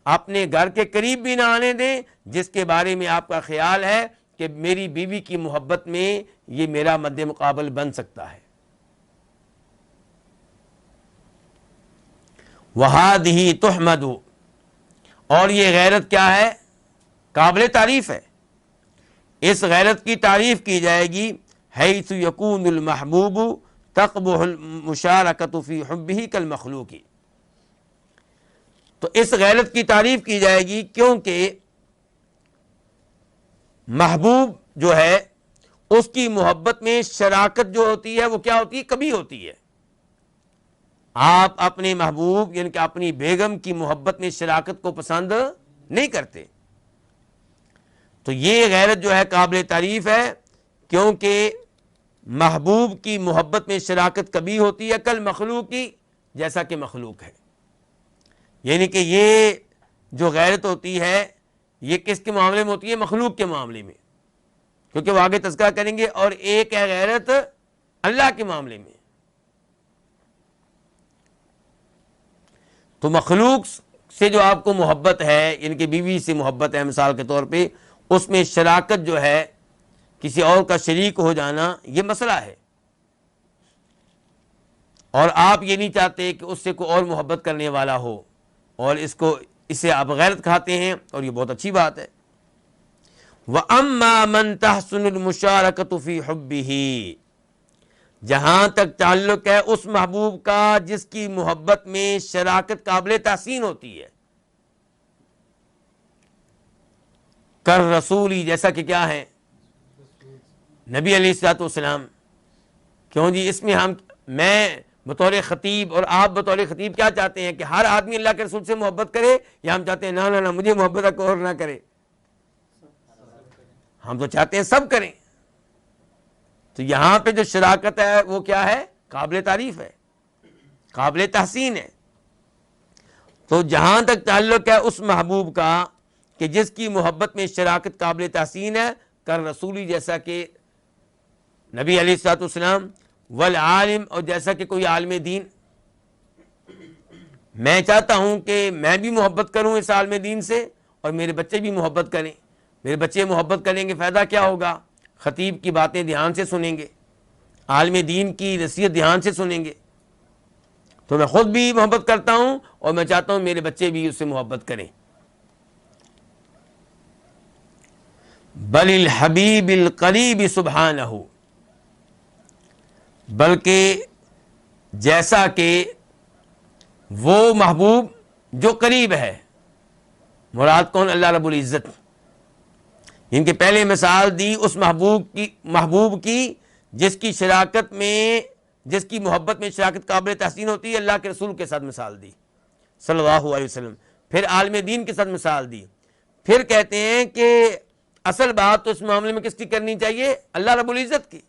اپنے گھر کے قریب بھی نہ آنے دیں جس کے بارے میں آپ کا خیال ہے کہ میری بیوی کی محبت میں یہ میرا مد مقابل بن سکتا ہے۔ وَهَذِهِ تُحْمَدُ، اور یہ غیرت کیا ہے، قابل تعریف ہے، اس غیرت کی تعریف کی جائے گی حیث یکون المحبوب تقبح المشارکۃ فی حبہ کالمخلوق، تو اس غیرت کی تعریف کی جائے گی کیونکہ محبوب جو ہے اس کی محبت میں شراکت جو ہوتی ہے وہ کیا ہوتی ہے، کبھی ہوتی ہے۔ آپ اپنے محبوب یعنی کہ اپنی بیگم کی محبت میں شراکت کو پسند نہیں کرتے، تو یہ غیرت جو ہے قابل تعریف ہے کیونکہ محبوب کی محبت میں شراکت کبھی ہوتی ہے کل مخلوق کی، جیسا کہ مخلوق ہے، یعنی کہ یہ جو غیرت ہوتی ہے یہ کس کے معاملے میں ہوتی ہے، مخلوق کے معاملے میں، کیونکہ وہ آگے تذکرہ کریں گے، اور ایک ہے غیرت اللہ کے معاملے میں۔ تو مخلوق سے جو آپ کو محبت ہے، یعنی کہ بیوی سے محبت ہے مثال کے طور پہ، اس میں شراکت جو ہے، کسی اور کا شریک ہو جانا، یہ مسئلہ ہے، اور آپ یہ نہیں چاہتے کہ اس سے کوئی اور محبت کرنے والا ہو، اور اسے آپ غیرت کھاتے ہیں، اور یہ بہت اچھی بات ہے۔ وَأَمَّا مَن تَحْسُنُ الْمُشَارَكَةُ فِي حُبِّهِ، جہاں تک تعلق ہے اس محبوب کا جس کی محبت میں شراکت قابل تحسین ہوتی ہے، کر رسولی، جیسا کہ کیا ہے، نبی علیہ الصلوۃ والسلام۔ کیوں جی، اس میں میں بطور خطیب اور آپ بطور خطیب کیا چاہتے ہیں کہ ہر آدمی اللہ کے رسول سے محبت کرے، یا ہم چاہتے ہیں نہ مجھے محبت کوئی اور نہ کرے؟ ہم تو چاہتے ہیں سب کریں۔ تو یہاں پہ جو شراکت ہے وہ کیا ہے؟ قابل تعریف ہے، قابل تحسین ہے۔ تو جہاں تک تعلق ہے اس محبوب کا کہ جس کی محبت میں شراکت قابل تحسین ہے، کر رسولی، جیسا کہ نبی علیہ الصلوۃ والسلام، والعالم، اور جیسا کہ کوئی عالم دین۔ میں چاہتا ہوں کہ میں بھی محبت کروں اس عالم دین سے، اور میرے بچے بھی محبت کریں۔ میرے بچے محبت کریں گے، فائدہ کیا ہوگا؟ خطیب کی باتیں دھیان سے سنیں گے، عالم دین کی نصیحت دھیان سے سنیں گے۔ تو میں خود بھی محبت کرتا ہوں، اور میں چاہتا ہوں میرے بچے بھی اس سے محبت کریں۔ بل الحبیب القریب سبحانہ، بلکہ جیسا کہ وہ محبوب جو قریب ہے، مراد کون؟ اللہ رب العزت۔ ان کے پہلے مثال دی اس محبوب کی جس کی شراکت میں، جس کی محبت میں شراکت قابل تحسین ہوتی ہے، اللہ کے رسول کے ساتھ مثال دی صلی اللہ علیہ وسلم، پھر عالم دین کے ساتھ مثال دی، پھر کہتے ہیں کہ اصل بات تو اس معاملے میں کس کی کرنی چاہیے؟ اللہ رب العزت کی۔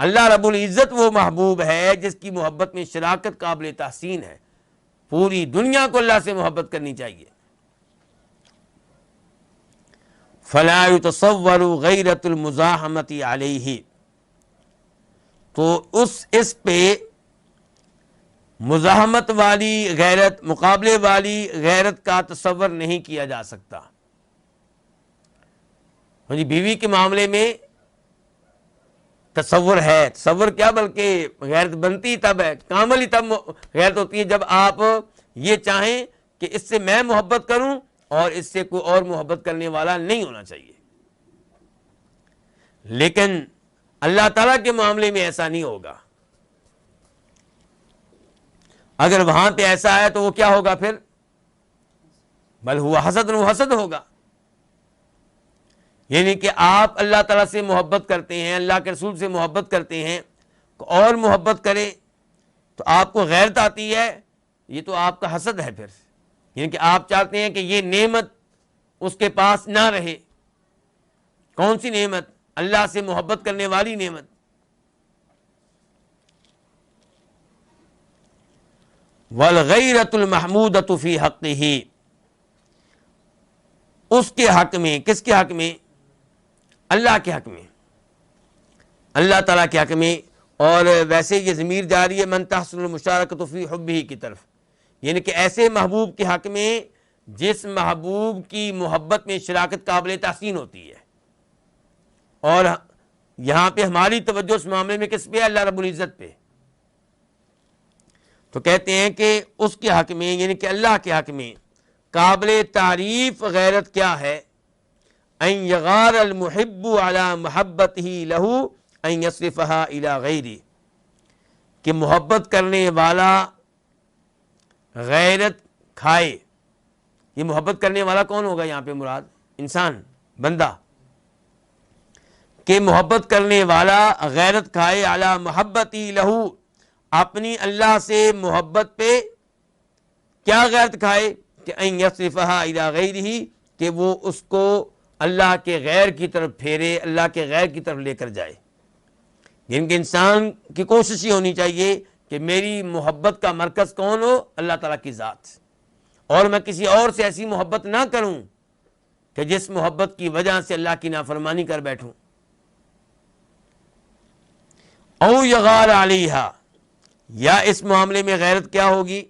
اللہ رب العزت وہ محبوب ہے جس کی محبت میں شراکت قابل تحسین ہے، پوری دنیا کو اللہ سے محبت کرنی چاہیے۔ فلا يتصور غیرت المزاحمت علیہ، تو اس پہ مزاحمت والی غیرت، مقابلے والی غیرت کا تصور نہیں کیا جا سکتا۔ جی، بیوی کے معاملے میں تصور ہے، تصور کیا بلکہ غیرت بنتی تب ہے، کامل ہی تب غیرت ہوتی ہے جب آپ یہ چاہیں کہ اس سے میں محبت کروں اور اس سے کوئی اور محبت کرنے والا نہیں ہونا چاہیے۔ لیکن اللہ تعالیٰ کے معاملے میں ایسا نہیں ہوگا۔ اگر وہاں پہ ایسا ہے تو وہ کیا ہوگا پھر؟ بل ہوا حسد، وہ حسد ہوگا۔ یعنی کہ آپ اللہ تعالیٰ سے محبت کرتے ہیں، اللہ کے رسول سے محبت کرتے ہیں، اور محبت کرے تو آپ کو غیرت آتی ہے، یہ تو آپ کا حسد ہے پھر۔ یعنی کہ آپ چاہتے ہیں کہ یہ نعمت اس کے پاس نہ رہے۔ کون سی نعمت؟ اللہ سے محبت کرنے والی نعمت۔ والغیرۃ المحمودۃ فی حقہ، اس کے حق میں، کس کے حق میں؟ اللہ کے حق میں، اللہ تعالیٰ کے حق میں۔ اور ویسے یہ ضمیر جاری ہے من تحسن المشارکۃ فی حبہ کی طرف، یعنی کہ ایسے محبوب کے حق میں جس محبوب کی محبت میں شراکت قابل تحسین ہوتی ہے۔ اور یہاں پہ ہماری توجہ اس معاملے میں کس پہ ہے؟ اللہ رب العزت پہ۔ تو کہتے ہیں کہ اس کے حق میں، یعنی کہ اللہ کے حق میں قابل تعریف غیرت کیا ہے؟ ان یغار المحب علی محبتہ لہ ان یصرفہا الی غیرہ، کہ محبت کرنے والا غیرت کھائے۔ یہ محبت کرنے والا کون ہوگا یہاں پہ مراد؟ انسان، بندہ، کہ محبت کرنے والا غیرت کھائے علی محبتی لہ، اپنی اللہ سے محبت پہ کیا غیرت کھائے؟ کہ ان یصرفہا الی غیرہ، کہ وہ اس کو اللہ کے غیر کی طرف پھیرے، اللہ کے غیر کی طرف لے کر جائے۔ یعنی کہ انسان کی کوشش یہ ہونی چاہیے کہ میری محبت کا مرکز کون ہو؟ اللہ تعالیٰ کی ذات، اور میں کسی اور سے ایسی محبت نہ کروں کہ جس محبت کی وجہ سے اللہ کی نافرمانی کر بیٹھوں۔ او یغار علیہا، یا اس معاملے میں غیرت کیا ہوگی؟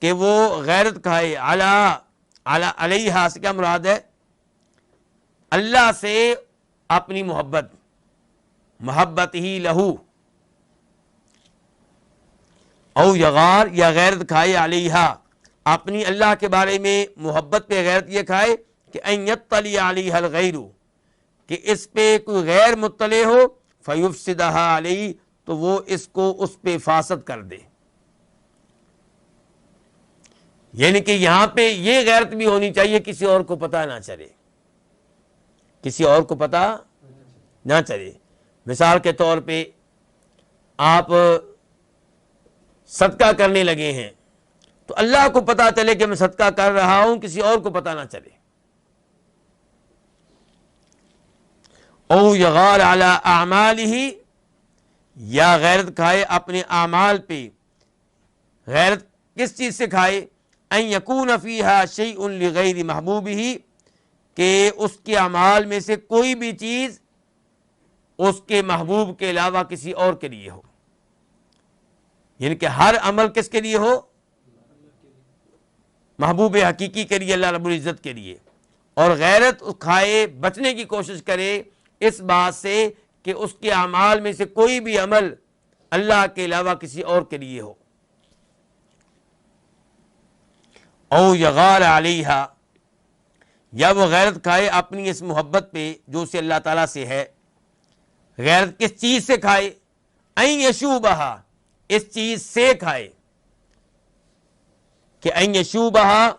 کہ وہ غیرت کھائے علیہا سے کیا مراد ہے؟ اللہ سے اپنی محبت ہی لہو، او یغار یا غیرت کھائے علیہا اپنی اللہ کے بارے میں محبت پہ غیرت یہ کھائے کہ ان یطلع علیہ الغیر، کہ اس پہ کوئی غیر مطلع ہو، فیفسدھا علیہ تو وہ اس کو اس پہ فاسد کر دے. یعنی کہ یہاں پہ یہ غیرت بھی ہونی چاہیے کسی اور کو پتہ نہ چلے، کسی اور کو پتہ نہ چلے. مثال کے طور پہ آپ صدقہ کرنے لگے ہیں تو اللہ کو پتہ چلے کہ میں صدقہ کر رہا ہوں، کسی اور کو پتہ نہ چلے. او یغار علی اعمالہ یا غیرت کھائے اپنے اعمال پہ. غیرت کس چیز سے کھائے؟ ان یکون فیہا شیء لغیر محبوبہ، کہ اس کے اعمال میں سے کوئی بھی چیز اس کے محبوب کے علاوہ کسی اور کے لیے ہو. یعنی کہ ہر عمل کس کے لیے ہو؟ محبوب حقیقی کے لیے، اللہ رب العزت کے لیے. اور غیرت کھائے بچنے کی کوشش کرے اس بات سے کہ اس کے اعمال میں سے کوئی بھی عمل اللہ کے علاوہ کسی اور کے لیے ہو. او یغار علیہا یا وہ غیرت کھائے اپنی اس محبت پہ جو اسے اللہ تعالیٰ سے ہے. غیرت کس چیز سے کھائے؟ ان یشوبہا اس چیز سے کھائے کہ ان یشوبہا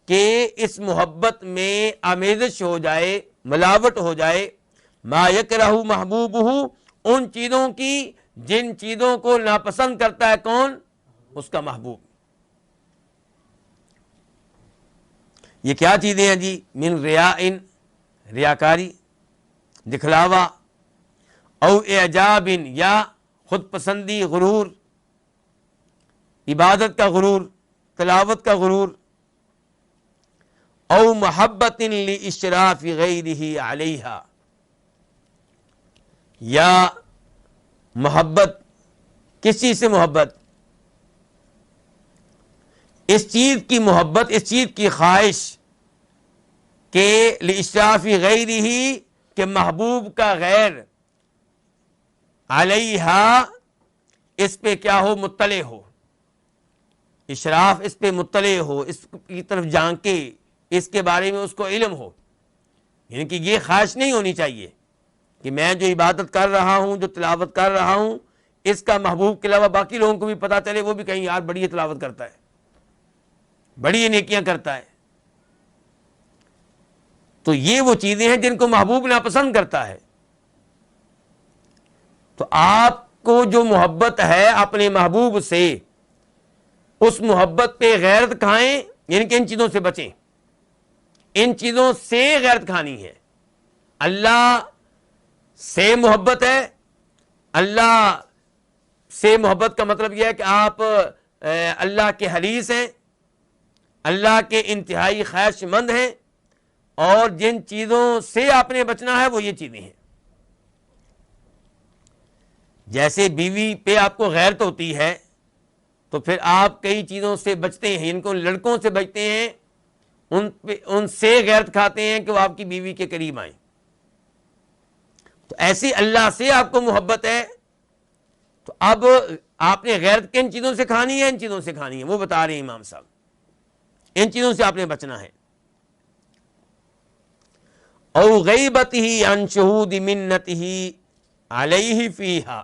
کہ اس محبت میں آمیزش ہو جائے، ملاوٹ ہو جائے، ما یکرہ محبوبہ ان چیزوں کی جن چیزوں کو ناپسند کرتا ہے کون؟ اس کا محبوب. یہ کیا چیزیں ہیں جی؟ من ریاء ریاکاری، دکھلاوا، او اعجاب یا خود پسندی، غرور، عبادت کا غرور، تلاوت کا غرور، او محبت لاشراف غیرہ علیہا یا محبت کس چیز سے محبت؟ اس چیز کی محبت، اس چیز کی خواہش کہ لاشراف غیرہ کہ محبوب کا غیر علیہا اس پہ کیا ہو؟ مطلع ہو. اشراف اس پہ مطلع ہو، اس کی طرف جھانکے، اس کے بارے میں اس کو علم ہو. یعنی کہ یہ خواہش نہیں ہونی چاہیے کہ میں جو عبادت کر رہا ہوں، جو تلاوت کر رہا ہوں، اس کا محبوب کے علاوہ باقی لوگوں کو بھی پتہ چلے، وہ بھی کہیں یار بڑی یہ تلاوت کرتا ہے، بڑی یہ نیکیاں کرتا ہے. تو یہ وہ چیزیں ہیں جن کو محبوب ناپسند کرتا ہے. تو آپ کو جو محبت ہے اپنے محبوب سے، اس محبت پہ غیرت کھائیں، یعنی کہ ان چیزوں سے بچیں. ان چیزوں سے غیرت کھانی ہے. اللہ سے محبت ہے. اللہ سے محبت کا مطلب یہ ہے کہ آپ اللہ کے حریص ہیں، اللہ کے انتہائی خواہش مند ہیں، اور جن چیزوں سے آپ نے بچنا ہے وہ یہ چیزیں ہیں. جیسے بیوی پہ آپ کو غیرت ہوتی ہے تو پھر آپ کئی چیزوں سے بچتے ہیں، ان کو لڑکوں سے بچتے ہیں، ان سے غیرت کھاتے ہیں کہ وہ آپ کی بیوی کے قریب آئیں. تو ایسے اللہ سے آپ کو محبت ہے، تو اب آپ نے غیرت کن چیزوں سے کھانی ہے؟ ان چیزوں سے کھانی ہے. وہ بتا رہے ہیں امام صاحب، ان چیزوں سے آپ نے بچنا ہے. او غیبتہ عن شہود منتہ علیہ فیہا،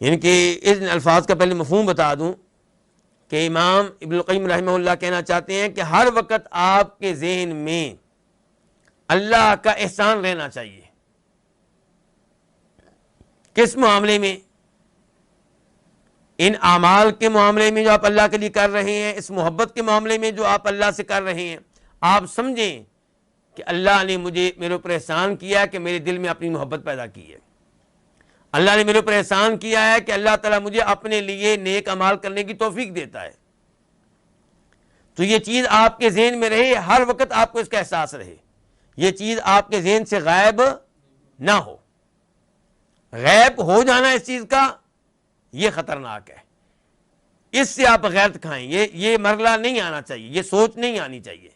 یعنی کہ ان الفاظ کا پہلے مفہوم بتا دوں کہ امام ابن القیم رحمہ اللہ کہنا چاہتے ہیں کہ ہر وقت آپ کے ذہن میں اللہ کا احسان رہنا چاہیے. کس معاملے میں؟ ان اعمال کے معاملے میں جو آپ اللہ کے لیے کر رہے ہیں، اس محبت کے معاملے میں جو آپ اللہ سے کر رہے ہیں، آپ سمجھیں کہ اللہ نے میرے اوپر احسان کیا کہ میرے دل میں اپنی محبت پیدا کی ہے. اللہ نے میرے اوپر احسان کیا ہے کہ اللہ تعالیٰ مجھے اپنے لیے نیک اعمال کرنے کی توفیق دیتا ہے. تو یہ چیز آپ کے ذہن میں رہے، ہر وقت آپ کو اس کا احساس رہے. یہ چیز آپ کے ذہن سے غائب نہ ہو. غائب ہو جانا اس چیز کا یہ خطرناک ہے. اس سے آپ غیرت کھائیں، یہ مرحلہ نہیں آنا چاہیے، یہ سوچ نہیں آنی چاہیے۔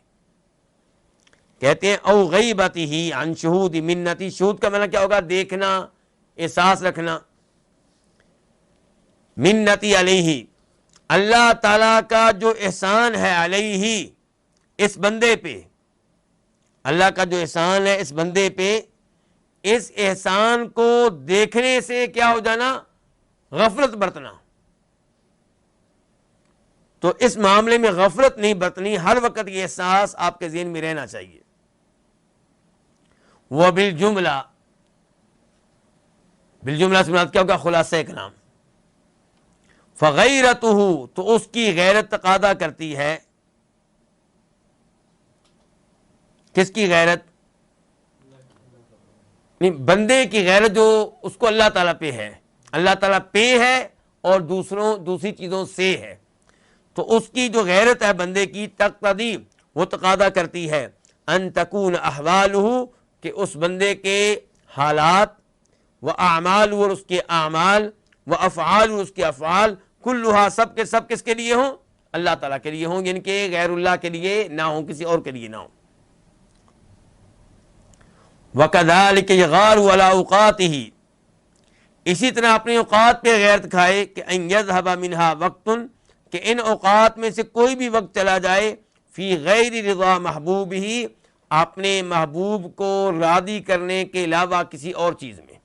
کہتے ہیں او غیبتہ عن شہود منتی، شہود کا معنی کیا ہوگا؟ دیکھنا، احساس رکھنا۔ منتی علیہ، اللہ تعالیٰ کا جو احسان ہے، علیہ اس بندے پہ، اللہ کا جو احسان ہے اس بندے پہ، اس احسان کو دیکھنے سے کیا ہو جانا؟ غفلت برتنا۔ تو اس معاملے میں غفلت نہیں برتنی، ہر وقت یہ احساس آپ کے ذہن میں رہنا چاہیے۔ وہ بالجملہ، بالجملہ سے مراد کیا ہوگا؟ خلاصہ کلام۔ فغیرتہ، تو اس کی غیرت تقاضا کرتی ہے، کس کی غیرت؟ نہیں، بندے کی غیرت جو اس کو اللہ تعالیٰ پہ ہے، اللہ تعالیٰ پہ ہے اور دوسری چیزوں سے ہے، تو اس کی جو غیرت ہے بندے کی، تقتضی وہ تقاضا کرتی ہے، ان تکون احوالہ، کہ اس بندے کے حالات، و اعمال اور اس کے اعمال، و افعال اور اس کے افعال، کلھا سب کے سب کس کے لیے ہوں؟ اللہ تعالیٰ کے لیے ہوں، یعنی کہ غیر اللہ کے لیے نہ ہوں، کسی اور کے لیے نہ ہوں۔ وَكَذَلِكَ يَغَارُ عَلَىٰ أَوْقَاتِهِ، اسی طرح اپنے اوقات پہ غیرت کھائے کہ ان یذهب منها وقت، کہ ان اوقات میں سے کوئی بھی وقت چلا جائے، فی غیر رضا محبوبہ، اپنے محبوب کو راضی کرنے کے علاوہ کسی اور چیز میں۔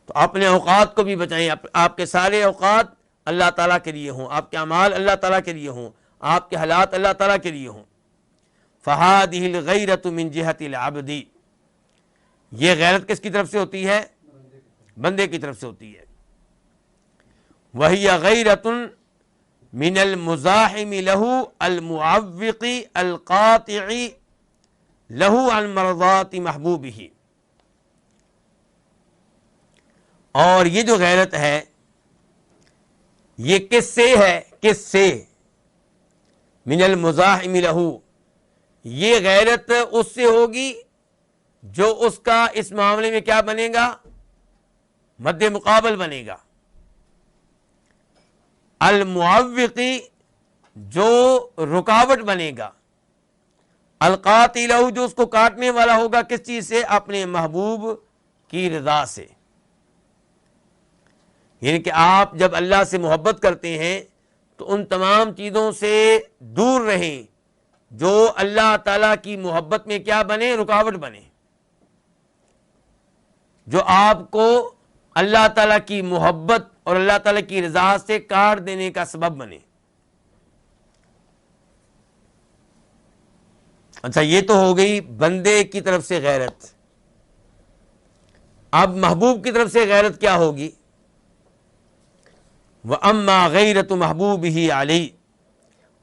تو اپنے اوقات کو بھی بچائیں، آپ کے سارے اوقات اللہ تعالیٰ کے لیے ہوں، آپ کے اعمال اللہ تعالیٰ کے لیے ہوں، آپ کے حالات اللہ تعالیٰ کے لیے ہوں۔ فَهَذِهِ الْغَيْرَةُ مِنْ جِهَةِ الْعَبْدِ، یہ غیرت کس کی طرف سے ہوتی ہے؟ بندے کی طرف سے ہوتی ہے۔ وَهِيَ غَيْرَةٌ مِنَ الْمُزَاحِمِ لَهُ الْمُعَوِّقِ الْقَاطِعِ لَهُ عَنْ مَرْضَاتِ مَحْبُوبِهِ، اور یہ جو غیرت ہے یہ کس سے ہے؟ کس سے؟ من المزاحم لہو، یہ غیرت اس سے ہوگی جو اس کا اس معاملے میں کیا بنے گا؟ مد مقابل بنے گا۔ المعوقی، جو رکاوٹ بنے گا، القاطع لہو، جو اس کو کاٹنے والا ہوگا، کس چیز سے؟ اپنے محبوب کی رضا سے۔ یعنی کہ آپ جب اللہ سے محبت کرتے ہیں تو ان تمام چیزوں سے دور رہیں جو اللہ تعالیٰ کی محبت میں کیا بنے؟ رکاوٹ بنے، جو آپ کو اللہ تعالیٰ کی محبت اور اللہ تعالیٰ کی رضا سے کاٹ دینے کا سبب بنے۔ اچھا، یہ تو ہو گئی بندے کی طرف سے غیرت۔ اب محبوب کی طرف سے غیرت کیا ہوگی؟ وَأَمَّا غَيْرَةُ مَحْبُوبِهِ عَلَيْهِ،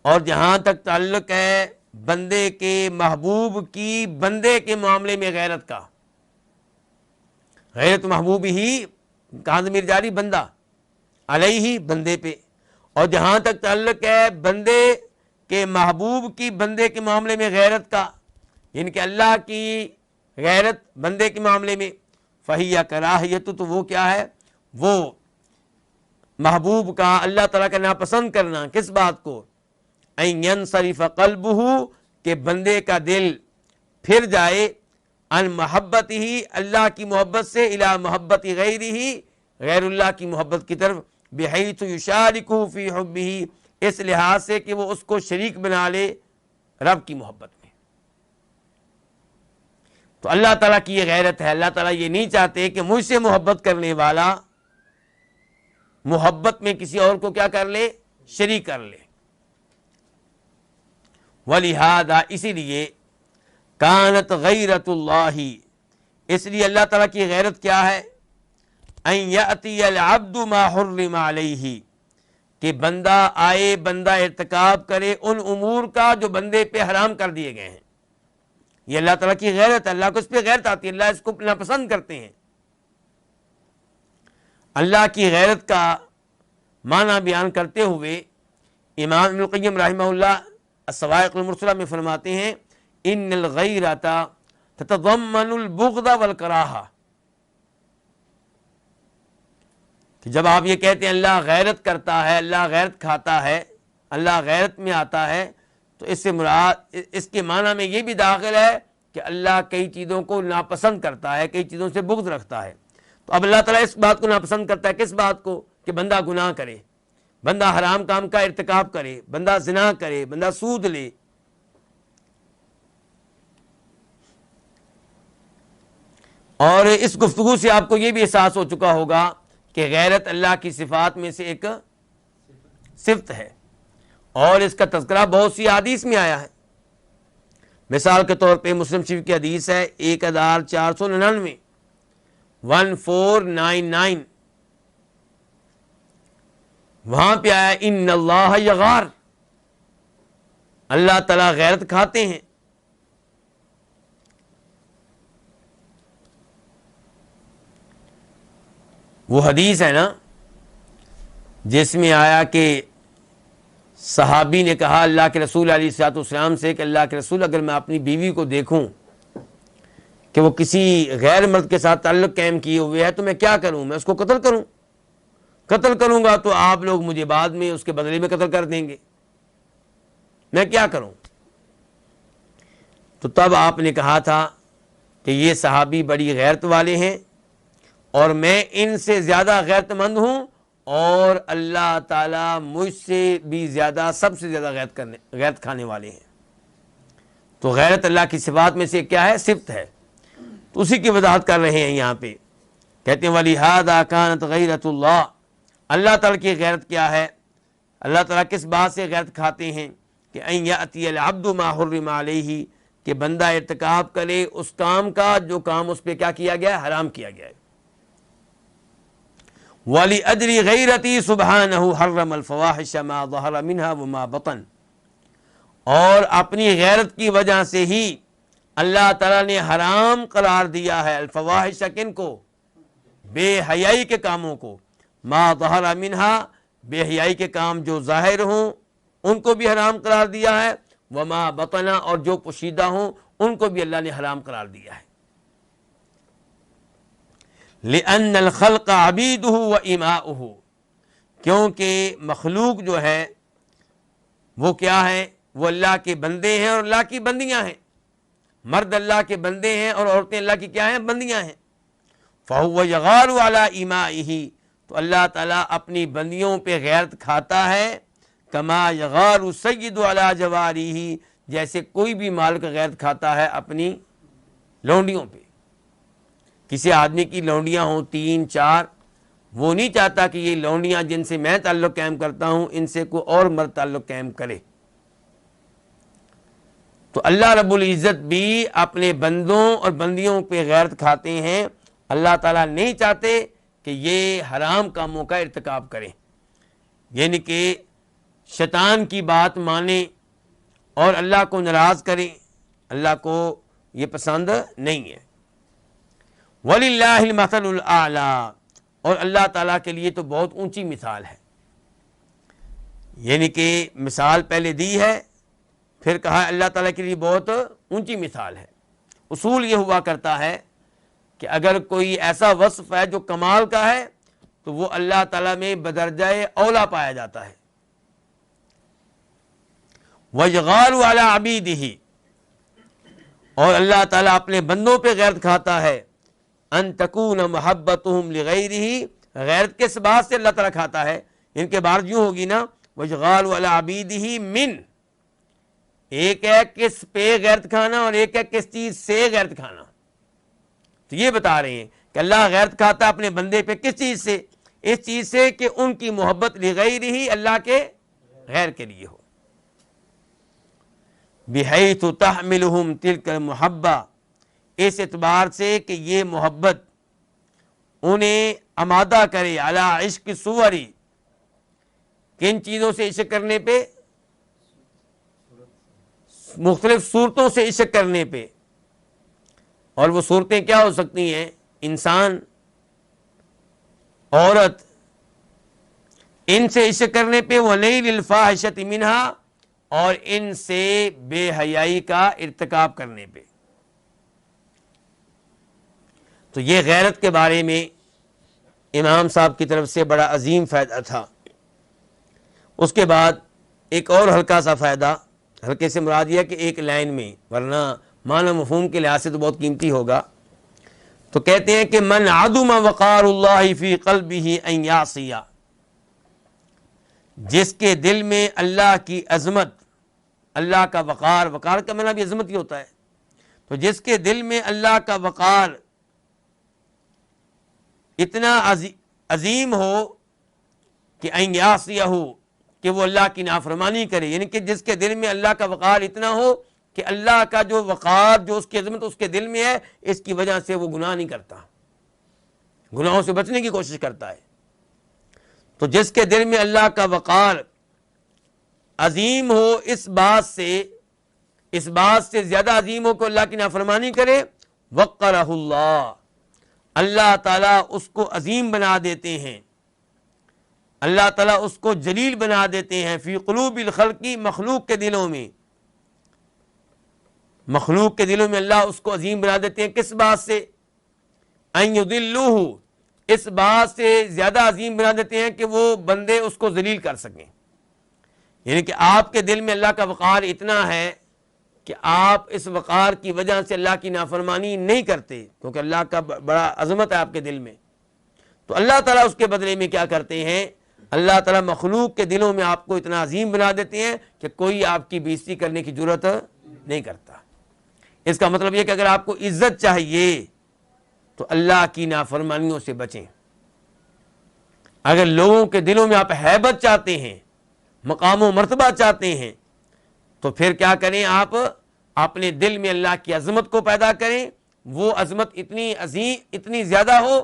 اور جہاں تک تعلق ہے بندے کے محبوب کی بندے کے معاملے میں غیرت کا، غیرت محبوبہ کہاں ضمیر جاری؟ بندہ، علیہ بندے پہ، اور جہاں تک تعلق ہے بندے کے محبوب کی بندے کے معاملے میں غیرت کا، یعنی کہ اللہ کی غیرت بندے کے معاملے میں، فَهِيَ كَرَاهِيَةُ، تو وہ کیا ہے؟ وہ محبوب کا، اللہ تعالیٰ کا ناپسند کرنا، کس بات کو؟ ان ينصرف قلبہ، کہ بندے کا دل پھر جائے، ان محبتہ، اللہ کی محبت سے، الی محبت غیرہ، غیر اللہ کی محبت کی طرف، بحیث یشارکہ فی حبہ، اس لحاظ سے کہ وہ اس کو شریک بنا لے رب کی محبت میں۔ تو اللہ تعالیٰ کی یہ غیرت ہے، اللہ تعالیٰ یہ نہیں چاہتے کہ مجھ سے محبت کرنے والا محبت میں کسی اور کو کیا کر لے؟ شریک کر لے۔ وَلِہَذَا، اسی لیے، کانت غیرت اللہ، اس لیے اللہ تعالیٰ کی غیرت کیا ہے؟ ان یأتی العبد ما حرم علیہ، کہ بندہ آئے، بندہ ارتکاب کرے ان امور کا جو بندے پہ حرام کر دیے گئے ہیں۔ یہ اللہ تعالیٰ کی غیرت ہے، اللہ کو اس پہ غیرت آتی ہے، اللہ اس کو ناپسند کرتے ہیں۔ اللہ کی غیرت کا معنی بیان کرتے ہوئے امام ابن القیم رحمہ اللہ الصواعق المرسلہ میں فرماتے ہیں، ان الغیرۃ تتضمن البغض والکراہہ، کہ جب آپ یہ کہتے ہیں اللہ غیرت کرتا ہے، اللہ غیرت کھاتا ہے، اللہ غیرت میں آتا ہے، تو اس سے مراد اس کے معنی میں یہ بھی داخل ہے کہ اللہ کئی چیزوں کو ناپسند کرتا ہے، کئی چیزوں سے بغض رکھتا ہے۔ تو اب اللہ تعالیٰ اس بات کو ناپسند کرتا ہے، کس بات کو؟ کہ بندہ گناہ کرے، بندہ حرام کام کا ارتکاب کرے، بندہ زنا کرے، بندہ سود لے۔ اور اس گفتگو سے آپ کو یہ بھی احساس ہو چکا ہوگا کہ غیرت اللہ کی صفات میں سے ایک صفت ہے، اور اس کا تذکرہ بہت سی احادیث میں آیا ہے۔ مثال کے طور پہ مسلم شریف کی حدیث ہے 1499 1499، وہاں پہ آیا ان اللہ یغار، اللہ تعالیٰ غیرت کھاتے ہیں۔ وہ حدیث ہے نا جس میں آیا کہ صحابی نے کہا اللہ کے رسول علیہ الصلوۃ والسلام سے کہ اللہ کے رسول، اگر میں اپنی بیوی کو دیکھوں کہ وہ کسی غیر مرد کے ساتھ تعلق قائم کیے ہوئے ہے تو میں کیا کروں؟ میں اس کو قتل کروں؟ قتل کروں گا تو آپ لوگ مجھے بعد میں اس کے بدلے میں قتل کر دیں گے، میں کیا کروں؟ تو تب آپ نے کہا تھا کہ یہ صحابی بڑی غیرت والے ہیں اور میں ان سے زیادہ غیرت مند ہوں، اور اللہ تعالیٰ مجھ سے بھی زیادہ، سب سے زیادہ غیرت کھانے والے ہیں۔ تو غیرت اللہ کی صفات میں سے کیا ہے؟ صفت ہے۔ تو اسی کی وضاحت کر رہے ہیں یہاں پہ، کہتے ہیں وَلِهَذَا كَانَتْ غَيْرَةُ اللَّهِ، اللہ تعالیٰ کی غیرت کیا ہے؟ اللہ تعالیٰ کس بات سے غیرت کھاتے ہیں؟ کہ أَن يَأْتِيَ الْعَبْدُ مَا حُرِّمَ عَلَيْهِ، کہ بندہ ارتکاب کرے اس کام کا جو کام اس پہ کیا کیا گیا ہے؟ حرام کیا گیا ہے۔ وَلِأَجْلِ غَيْرَتِهِ سُبْحَانَهُ حَرَّمَ الْفَوَاحِشَ مَا ظَهَرَ مِنْهَا وَمَا بَطَنَ، اور اپنی غیرت کی وجہ سے ہی اللہ تعالیٰ نے حرام قرار دیا ہے الفواحش، کن کو؟ بے حیائی کے کاموں کو، ما ظہر منہا، بے حیائی کے کام جو ظاہر ہوں ان کو بھی حرام قرار دیا ہے، وما بطن، اور جو پوشیدہ ہوں ان کو بھی اللہ نے حرام قرار دیا ہے۔ لأن الخلق عبیدہ وإماؤہ، کیونکہ مخلوق جو ہے وہ کیا ہے؟ وہ اللہ کے بندے ہیں اور اللہ کی بندیاں ہیں۔ مرد اللہ کے بندے ہیں اور عورتیں اللہ کی کیا ہیں؟ بندیاں ہیں۔ فَهُوَ يَغَارُ عَلَىٰ إِمَائِهِ، تو اللہ تعالیٰ اپنی بندیوں پہ غیرت کھاتا ہے، كَمَا يَغَارُ السَّيِّدُ عَلَىٰ جَوَارِهِ، جیسے کوئی بھی مالک غیرت کھاتا ہے اپنی لونڈیوں پہ۔ کسی آدمی کی لونڈیاں ہوں 3 4، وہ نہیں چاہتا کہ یہ لونڈیاں جن سے میں تعلق قائم کرتا ہوں ان سے کوئی اور مرد تعلق قائم کرے۔ تو اللہ رب العزت بھی اپنے بندوں اور بندیوں پہ غیرت کھاتے ہیں۔ اللہ تعالیٰ نہیں چاہتے کہ یہ حرام کاموں کا ارتکاب کریں، یعنی کہ شیطان کی بات مانیں اور اللہ کو ناراض کریں، اللہ کو یہ پسند نہیں ہے۔ وَلِلَّهِ الْمَثَلُ الْأَعْلَىٰ، اور اللہ تعالیٰ کے لیے تو بہت اونچی مثال ہے، یعنی کہ مثال پہلے دی ہے، پھر کہا اللہ تعالیٰ کے لیے بہت اونچی مثال ہے۔ اصول یہ ہوا کرتا ہے کہ اگر کوئی ایسا وصف ہے جو کمال کا ہے تو وہ اللہ تعالیٰ میں بدرجہ اولا پایا جاتا ہے۔ وَيَغَارُ عَلَىٰ عَبِيدِهِ، اور اللہ تعالیٰ اپنے بندوں پہ غیرت کھاتا ہے، ان تکون محبتہم لغیرہ، غیرت کس بات سے اللہ تعالیٰ کھاتا ہے؟ ان کے بعد یوں ہوگی نا وَيَغَارُ عَلَىٰ عَبِيدِهِ من، ایک ہے کس پہ غیرت کھانا اور ایک ہے کس چیز سے غیرت کھانا۔ تو یہ بتا رہے ہیں کہ اللہ غیرت کھاتا ہے اپنے بندے پہ کس چیز سے؟ اس چیز سے کہ ان کی محبت لغیرہ، اللہ کے غیر کے لیے ہو۔ بحیث تحملہم تلک المحبہ، اس اعتبار سے کہ یہ محبت انہیں آمادہ کرے علی عشق صوری، کن چیزوں سے عشق کرنے پہ؟ مختلف صورتوں سے عشق کرنے پہ، اور وہ صورتیں کیا ہو سکتی ہیں؟ انسان، عورت، ان سے عشق کرنے پہ، وَنَيْلِ الْفَاحِشَةِ مِنْهَا، اور ان سے بے حیائی کا ارتکاب کرنے پہ۔ تو یہ غیرت کے بارے میں امام صاحب کی طرف سے بڑا عظیم فائدہ تھا۔ اس کے بعد ایک اور ہلکا سا فائدہ، ہلکے سے مراد یہ کہ ایک لائن میں، ورنہ معنی مفہوم کے لحاظ سے تو بہت قیمتی ہوگا۔ تو کہتے ہیں کہ من عدم وقار اللہ فی قلبہ ان یعصی، جس کے دل میں اللہ کی عظمت، اللہ کا وقار، وقار کا معنی بھی عظمت ہی ہوتا ہے، تو جس کے دل میں اللہ کا وقار اتنا عظیم ہو کہ ان یعصیہ، کہ وہ اللہ کی نافرمانی کرے، یعنی کہ جس کے دل میں اللہ کا وقار اتنا ہو کہ اللہ کا جو وقار، جو اس کی عظمت اس کے دل میں ہے، اس کی وجہ سے وہ گناہ نہیں کرتا، گناہوں سے بچنے کی کوشش کرتا ہے۔ تو جس کے دل میں اللہ کا وقار عظیم ہو، اس بات سے زیادہ عظیم ہو کہ اللہ کی نافرمانی کرے، وقرہ اللہ، اللہ تعالیٰ اس کو عظیم بنا دیتے ہیں، اللہ تعالیٰ اس کو جلیل بنا دیتے ہیں، فی قلوب الخلق، مخلوق کے دلوں میں، مخلوق کے دلوں میں اللہ اس کو عظیم بنا دیتے ہیں۔ کس بات سے؟ ان یضلوہ، اس بات سے زیادہ عظیم بنا دیتے ہیں کہ وہ بندے اس کو ذلیل کر سکیں، یعنی کہ آپ کے دل میں اللہ کا وقار اتنا ہے کہ آپ اس وقار کی وجہ سے اللہ کی نافرمانی نہیں کرتے، کیونکہ اللہ کا بڑا عظمت ہے آپ کے دل میں۔ تو اللہ تعالیٰ اس کے بدلے میں کیا کرتے ہیں؟ اللہ تعالیٰ مخلوق کے دلوں میں آپ کو اتنا عظیم بنا دیتے ہیں کہ کوئی آپ کی بے عزتی کرنے کی جرت نہیں کرتا۔ اس کا مطلب یہ کہ اگر آپ کو عزت چاہیے تو اللہ کی نافرمانیوں سے بچیں۔ اگر لوگوں کے دلوں میں آپ ہیبت چاہتے ہیں، مقام و مرتبہ چاہتے ہیں، تو پھر کیا کریں؟ آپ اپنے دل میں اللہ کی عظمت کو پیدا کریں، وہ عظمت اتنی عظیم، اتنی زیادہ ہو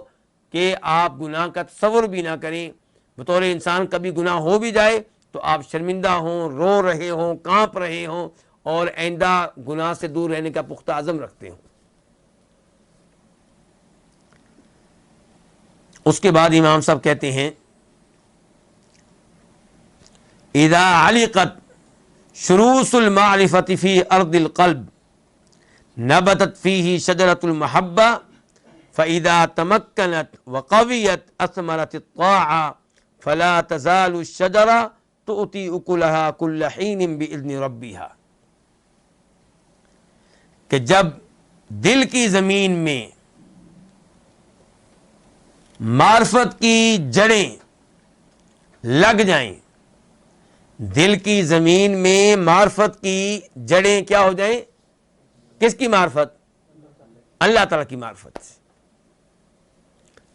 کہ آپ گناہ کا تصور بھی نہ کریں۔ بطور انسان کبھی گناہ ہو بھی جائے تو آپ شرمندہ ہوں، رو رہے ہوں، کانپ رہے ہوں، اور آئندہ گناہ سے دور رہنے کا پختہ عزم رکھتے ہوں۔ اس کے بعد امام صاحب کہتے ہیں اذا علقت شروس المعرفت فی ارض القلب نبتت فیہ شجرۃ المحبہ فاذا تمکنت وقویت اثمرت الطاعہ فلا تزال الشجرہ تؤتی اکلہا کل حین باذن ربہا، کہ جب دل کی زمین میں معرفت کی جڑیں لگ جائیں، دل کی زمین میں معرفت کی جڑیں کیا ہو جائیں؟ کس کی معرفت؟ اللہ تعالیٰ کی معرفت۔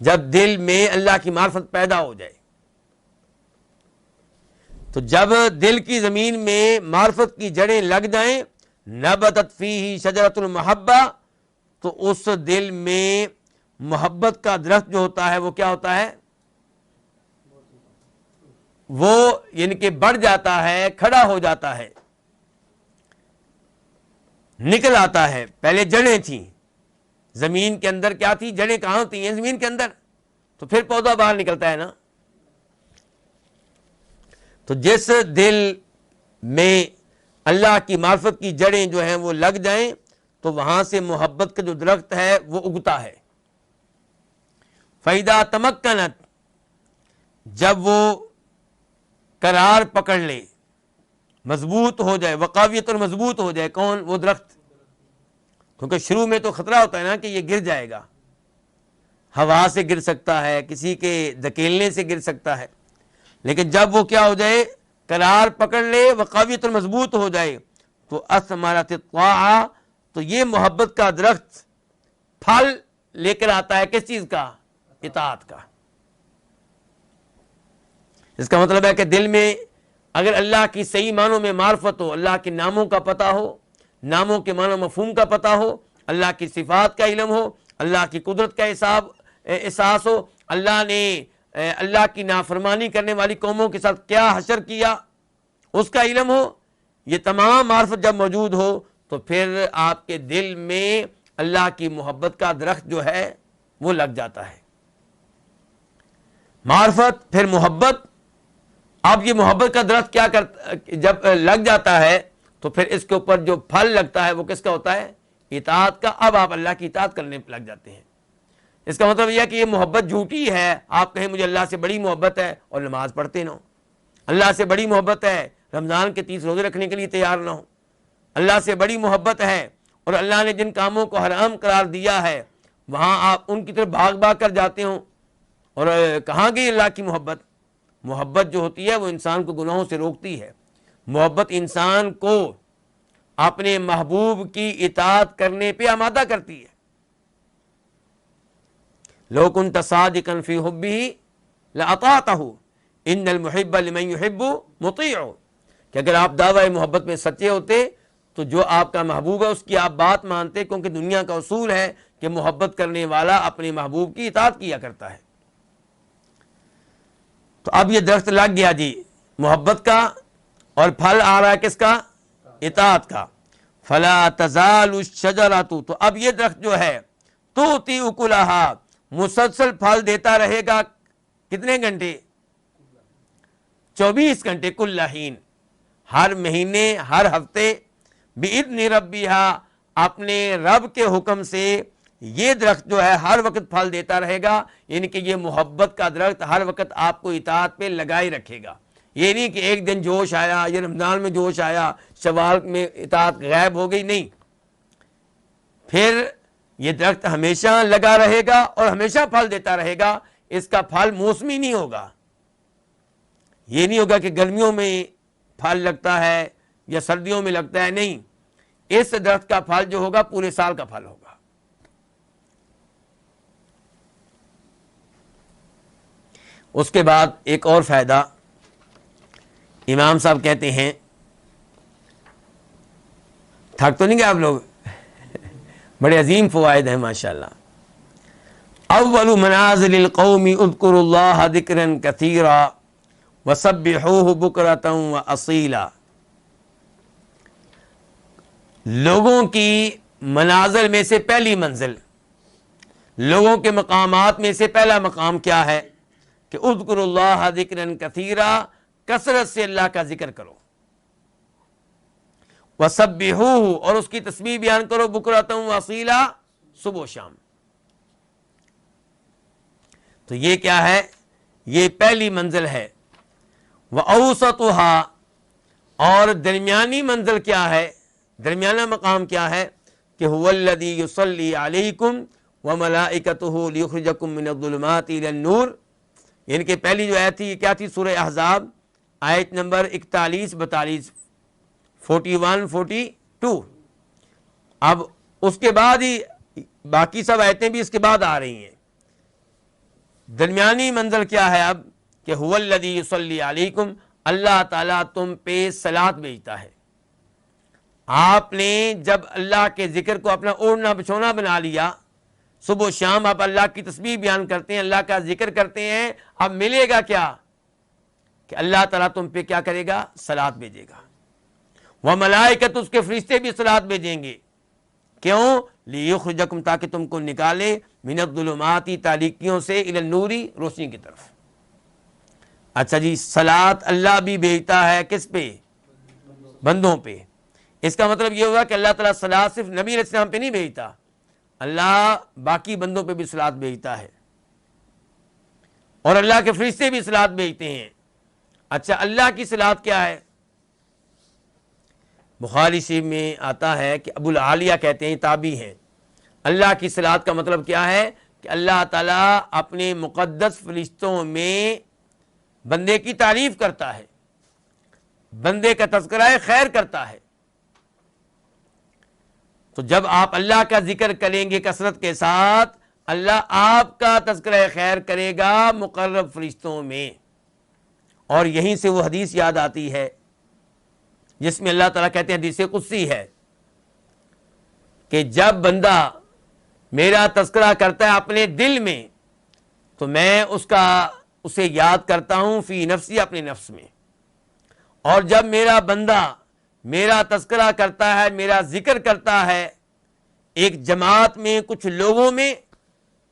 جب دل میں اللہ کی معرفت پیدا ہو جائے، تو جب دل کی زمین میں معرفت کی جڑیں لگ جائیں، نبتت فیہ شجرۃ المحبہ، تو اس دل میں محبت کا درخت جو ہوتا ہے وہ کیا ہوتا ہے؟ وہ یعنی کہ بڑھ جاتا ہے، کھڑا ہو جاتا ہے، نکل آتا ہے۔ پہلے جڑیں تھیں زمین کے اندر، کیا تھی؟ جڑیں کہاں ہوتی ہیں؟ زمین کے اندر، تو پھر پودا باہر نکلتا ہے نا۔ تو جس دل میں اللہ کی معرفت کی جڑیں جو ہیں وہ لگ جائیں تو وہاں سے محبت کا جو درخت ہے وہ اگتا ہے۔ فَإِذَا تَمَكَّنَتْ، جب وہ قرار پکڑ لے، مضبوط ہو جائے، وقاویت اور مضبوط ہو جائے، کون؟ وہ درخت۔ کیونکہ شروع میں تو خطرہ ہوتا ہے نا کہ یہ گر جائے گا، ہوا سے گر سکتا ہے، کسی کے دھکیلنے سے گر سکتا ہے، لیکن جب وہ کیا ہو جائے؟ قرار پکڑ لے، وقاویت اور مضبوط ہو جائے، تو اثمرت الطاعہ، تو یہ محبت کا درخت پھل لے کر آتا ہے، کس چیز کا؟ اطاعت کا۔ اس کا مطلب ہے کہ دل میں اگر اللہ کی صحیح معنوں میں معرفت ہو، اللہ کے ناموں کا پتہ ہو، ناموں کے معنی مفہوم کا پتہ ہو، اللہ کی صفات کا علم ہو، اللہ کی قدرت کا احساس ہو، اللہ نے اللہ کی نافرمانی کرنے والی قوموں کے ساتھ کیا حشر کیا اس کا علم ہو، یہ تمام معرفت جب موجود ہو تو پھر آپ کے دل میں اللہ کی محبت کا درخت جو ہے وہ لگ جاتا ہے۔ معرفت پھر محبت۔ اب یہ محبت کا درخت کیا کرتا، جب لگ جاتا ہے تو پھر اس کے اوپر جو پھل لگتا ہے وہ کس کا ہوتا ہے؟ اطاعت کا۔ اب آپ اللہ کی اطاعت کرنے لگ جاتے ہیں۔ اس کا مطلب یہ ہے کہ یہ محبت جھوٹی ہے. آپ کہیں مجھے اللہ سے بڑی محبت ہے اور نماز پڑھتے نہ ہو, اللہ سے بڑی محبت ہے رمضان کے 30 روزے رکھنے کے لیے تیار نہ ہو, اللہ سے بڑی محبت ہے اور اللہ نے جن کاموں کو حرام قرار دیا ہے وہاں آپ ان کی طرف بھاگ بھاگ کر جاتے ہوں. اور کہاں گئی اللہ کی محبت؟ محبت جو ہوتی ہے وہ انسان کو گناہوں سے روکتی ہے. محبت انسان کو اپنے محبوب کی اطاعت کرنے پہ آمادہ کرتی ہے. لو کنت صادقا فی حبہ لاطاعتہ ان المحب لمن یحب مطیع. کہ اگر آپ دعوی محبت میں سچے ہوتے تو جو آپ کا محبوب ہے اس کی آپ بات مانتے, کیونکہ دنیا کا اصول ہے کہ محبت کرنے والا اپنے محبوب کی اطاعت کیا کرتا ہے. تو اب یہ درخت لگ گیا جی محبت کا, اور پھل آ رہا ہے کس کا؟ اطاعت کا. فلا تزال الشجرۃ, تو اب یہ درخت جو ہے تؤتی اکلھا, مسلسل پھل دیتا رہے گا. کتنے گھنٹے؟ 24 گھنٹے. کل حین, ہر مہینے, ہر ہفتے. باذن ربھا, اپنے رب کے حکم سے یہ درخت جو ہے ہر وقت پھل دیتا رہے گا. یعنی کہ یہ محبت کا درخت ہر وقت آپ کو اطاعت پہ لگائے رکھے گا. یہ نہیں کہ ایک دن جوش آیا, یہ رمضان میں جوش آیا, شوال میں اطاعت غائب ہو گئی, نہیں. پھر یہ درخت ہمیشہ لگا رہے گا اور ہمیشہ پھل دیتا رہے گا. اس کا پھل موسمی نہیں ہوگا. یہ نہیں ہوگا کہ گرمیوں میں پھل لگتا ہے یا سردیوں میں لگتا ہے, نہیں. اس درخت کا پھل جو ہوگا پورے سال کا پھل ہوگا. اس کے بعد ایک اور فائدہ امام صاحب کہتے ہیں, تھک تو نہیں گئے آپ لوگ؟ بڑے عظیم فوائد ہیں ماشاءاللہ. اول منازل القوم اذکروا اللہ ذکرا کثیرا وسبحوہ بکرۃ واصیلا. لوگوں کی منازل میں سے پہلی منزل, لوگوں کے مقامات میں سے پہلا مقام کیا ہے؟ کہ اذکروا اللہ ذکرا کثیرا, کثرت سے اللہ کا ذکر کرو. وسبحوہ, اور اس کی تسبیح بیان کرو. بکرۃ واصیلا, صبح و شام. تو یہ کیا ہے؟ یہ پہلی منزل ہے. وأوسطها, اور درمیانی منزل کیا ہے؟ درمیانہ مقام کیا ہے؟ کہ هو الذی یصلی علیکم وملائکتہ لیخرجکم من الظلمات الی النور. یعنی کہ پہلی جو آیت تھی یہ کیا تھی؟ سورہ احزاب آیت نمبر 41 42 41 42. اب اس کے بعد ہی باقی سب آیتیں بھی اس کے بعد آ رہی ہیں. درمیانی منزل کیا ہے اب؟ کہ هو الذی یصلی علیکم, اللہ تعالیٰ تم پہ صلاۃ بھیجتا ہے. آپ نے جب اللہ کے ذکر کو اپنا اوڑھنا بچھونا بنا لیا, صبح و شام آپ اللہ کی تسبیح بیان کرتے ہیں, اللہ کا ذکر کرتے ہیں, اب ملے گا کیا؟ کہ اللہ تعالیٰ تم پہ کیا کرے گا؟ صلاۃ بھیجے گا. وملائکۃ, اس کے فرشتے بھی صلاۃ بھیجیں گے. کیوں؟ لیخرجکم, تاکہ تم کو نکالے, من الظلمات, تاریکیوں سے, الی النور, روشنی کی طرف. اچھا جی, صلاۃ اللہ بھی بھیجتا ہے کس پہ؟ بندوں پہ. اس کا مطلب یہ ہوا کہ اللہ تعالیٰ صلاۃ صرف نبی علیہ السلام پہ نہیں بھیجتا, اللہ باقی بندوں پہ بھی صلاۃ بھیجتا ہے, اور اللہ کے فرشتے بھی صلاۃ بھیجتے ہیں. اچھا, اللہ کی صلاۃ کیا ہے؟ بخاری شریف میں آتا ہے کہ ابو العالیہ کہتے ہیں, تابعی ہیں, اللہ کی صلاۃ کا مطلب کیا ہے؟ کہ اللہ تعالیٰ اپنے مقدس فرشتوں میں بندے کی تعریف کرتا ہے, بندے کا تذکرہ خیر کرتا ہے. تو جب آپ اللہ کا ذکر کریں گے کثرت کے ساتھ, اللہ آپ کا تذکرہ خیر کرے گا مقرب فرشتوں میں. اور یہیں سے وہ حدیث یاد آتی ہے جس میں اللہ تعالیٰ کہتے ہیں, حدیث قدسی ہے, کہ جب بندہ میرا تذکرہ کرتا ہے اپنے دل میں تو میں اسے یاد کرتا ہوں فی نفسی, اپنے نفس میں. اور جب میرا بندہ میرا تذکرہ کرتا ہے, میرا ذکر کرتا ہے ایک جماعت میں, کچھ لوگوں میں,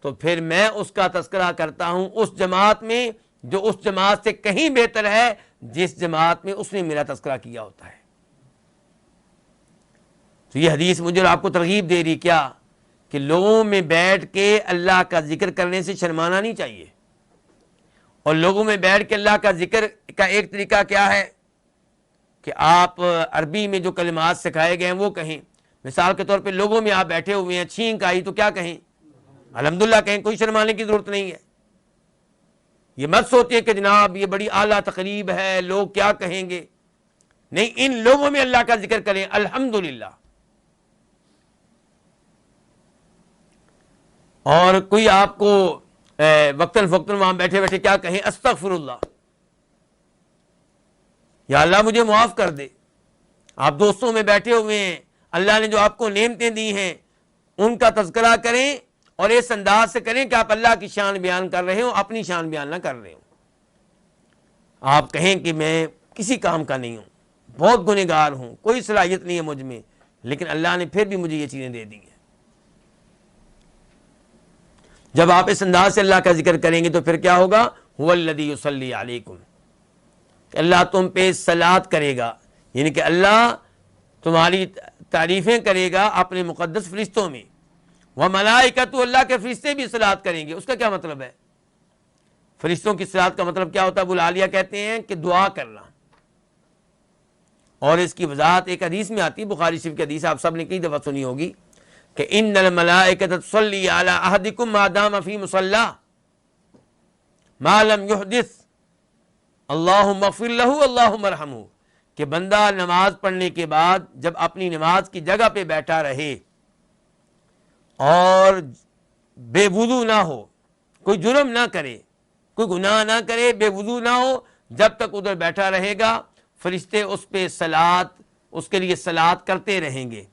تو پھر میں اس کا تذکرہ کرتا ہوں اس جماعت میں جو اس جماعت سے کہیں بہتر ہے جس جماعت میں اس نے میرا تذکرہ کیا ہوتا ہے. تو یہ حدیث مجھے اور آپ کو ترغیب دے رہی کیا؟ کہ لوگوں میں بیٹھ کے اللہ کا ذکر کرنے سے شرمانا نہیں چاہیے. اور لوگوں میں بیٹھ کے اللہ کا ذکر کا ایک طریقہ کیا ہے کہ آپ عربی میں جو کلمات سکھائے گئے ہیں وہ کہیں. مثال کے طور پہ لوگوں میں آپ بیٹھے ہوئے ہیں, چھینک آئی تو کیا کہیں؟ الحمدللہ کہیں, کوئی شرمانے کی ضرورت نہیں ہے. یہ مت سوچیں کہ جناب یہ بڑی اعلیٰ تقریب ہے, لوگ کیا کہیں گے. نہیں, ان لوگوں میں اللہ کا ذکر کریں الحمدللہ. اور کوئی آپ کو وقتاً فوقتاً وہاں بیٹھے بیٹھے کیا کہیں؟ استغفر اللہ, یا اللہ مجھے معاف کر دے. آپ دوستوں میں بیٹھے ہوئے ہیں, اللہ نے جو آپ کو نعمتیں دی ہیں ان کا تذکرہ کریں, اور اس انداز سے کریں کہ آپ اللہ کی شان بیان کر رہے ہوں, اپنی شان بیان نہ کر رہے ہوں. آپ کہیں کہ میں کسی کام کا نہیں ہوں, بہت گنہگار ہوں, کوئی صلاحیت نہیں ہے مجھ میں, لیکن اللہ نے پھر بھی مجھے یہ چیزیں دے دی ہیں. جب آپ اس انداز سے اللہ کا ذکر کریں گے تو پھر کیا ہوگا؟ هو الذی یصلی علیکم, اللہ تم پہ صلات کرے گا, یعنی کہ اللہ تمہاری تعریفیں کرے گا اپنے مقدس فرشتوں میں. وملائکۃ, اللہ کے فرشتے بھی صلات کریں گے. اس کا کیا مطلب ہے؟ فرشتوں کی صلات کا مطلب کیا ہوتا ہے؟ ابو العالیہ کہتے ہیں کہ دعا کرنا. اور اس کی وضاحت ایک حدیث میں آتی ہے, بخاری شریف کی حدیث, آپ سب نے کئی دفعہ سنی ہوگی, کہ ان الملائکۃ تصلی علی احدکم ما دام فی مصلی ما لم یحدث اللہم اغفر لہ اللہم ارحمہ, کہ بندہ نماز پڑھنے کے بعد جب اپنی نماز کی جگہ پہ بیٹھا رہے اور بے وضو نہ ہو, کوئی جرم نہ کرے, کوئی گناہ نہ کرے, بے وضو نہ ہو, جب تک ادھر بیٹھا رہے گا فرشتے اس پہ صلات, اس کے لیے صلات کرتے رہیں گے.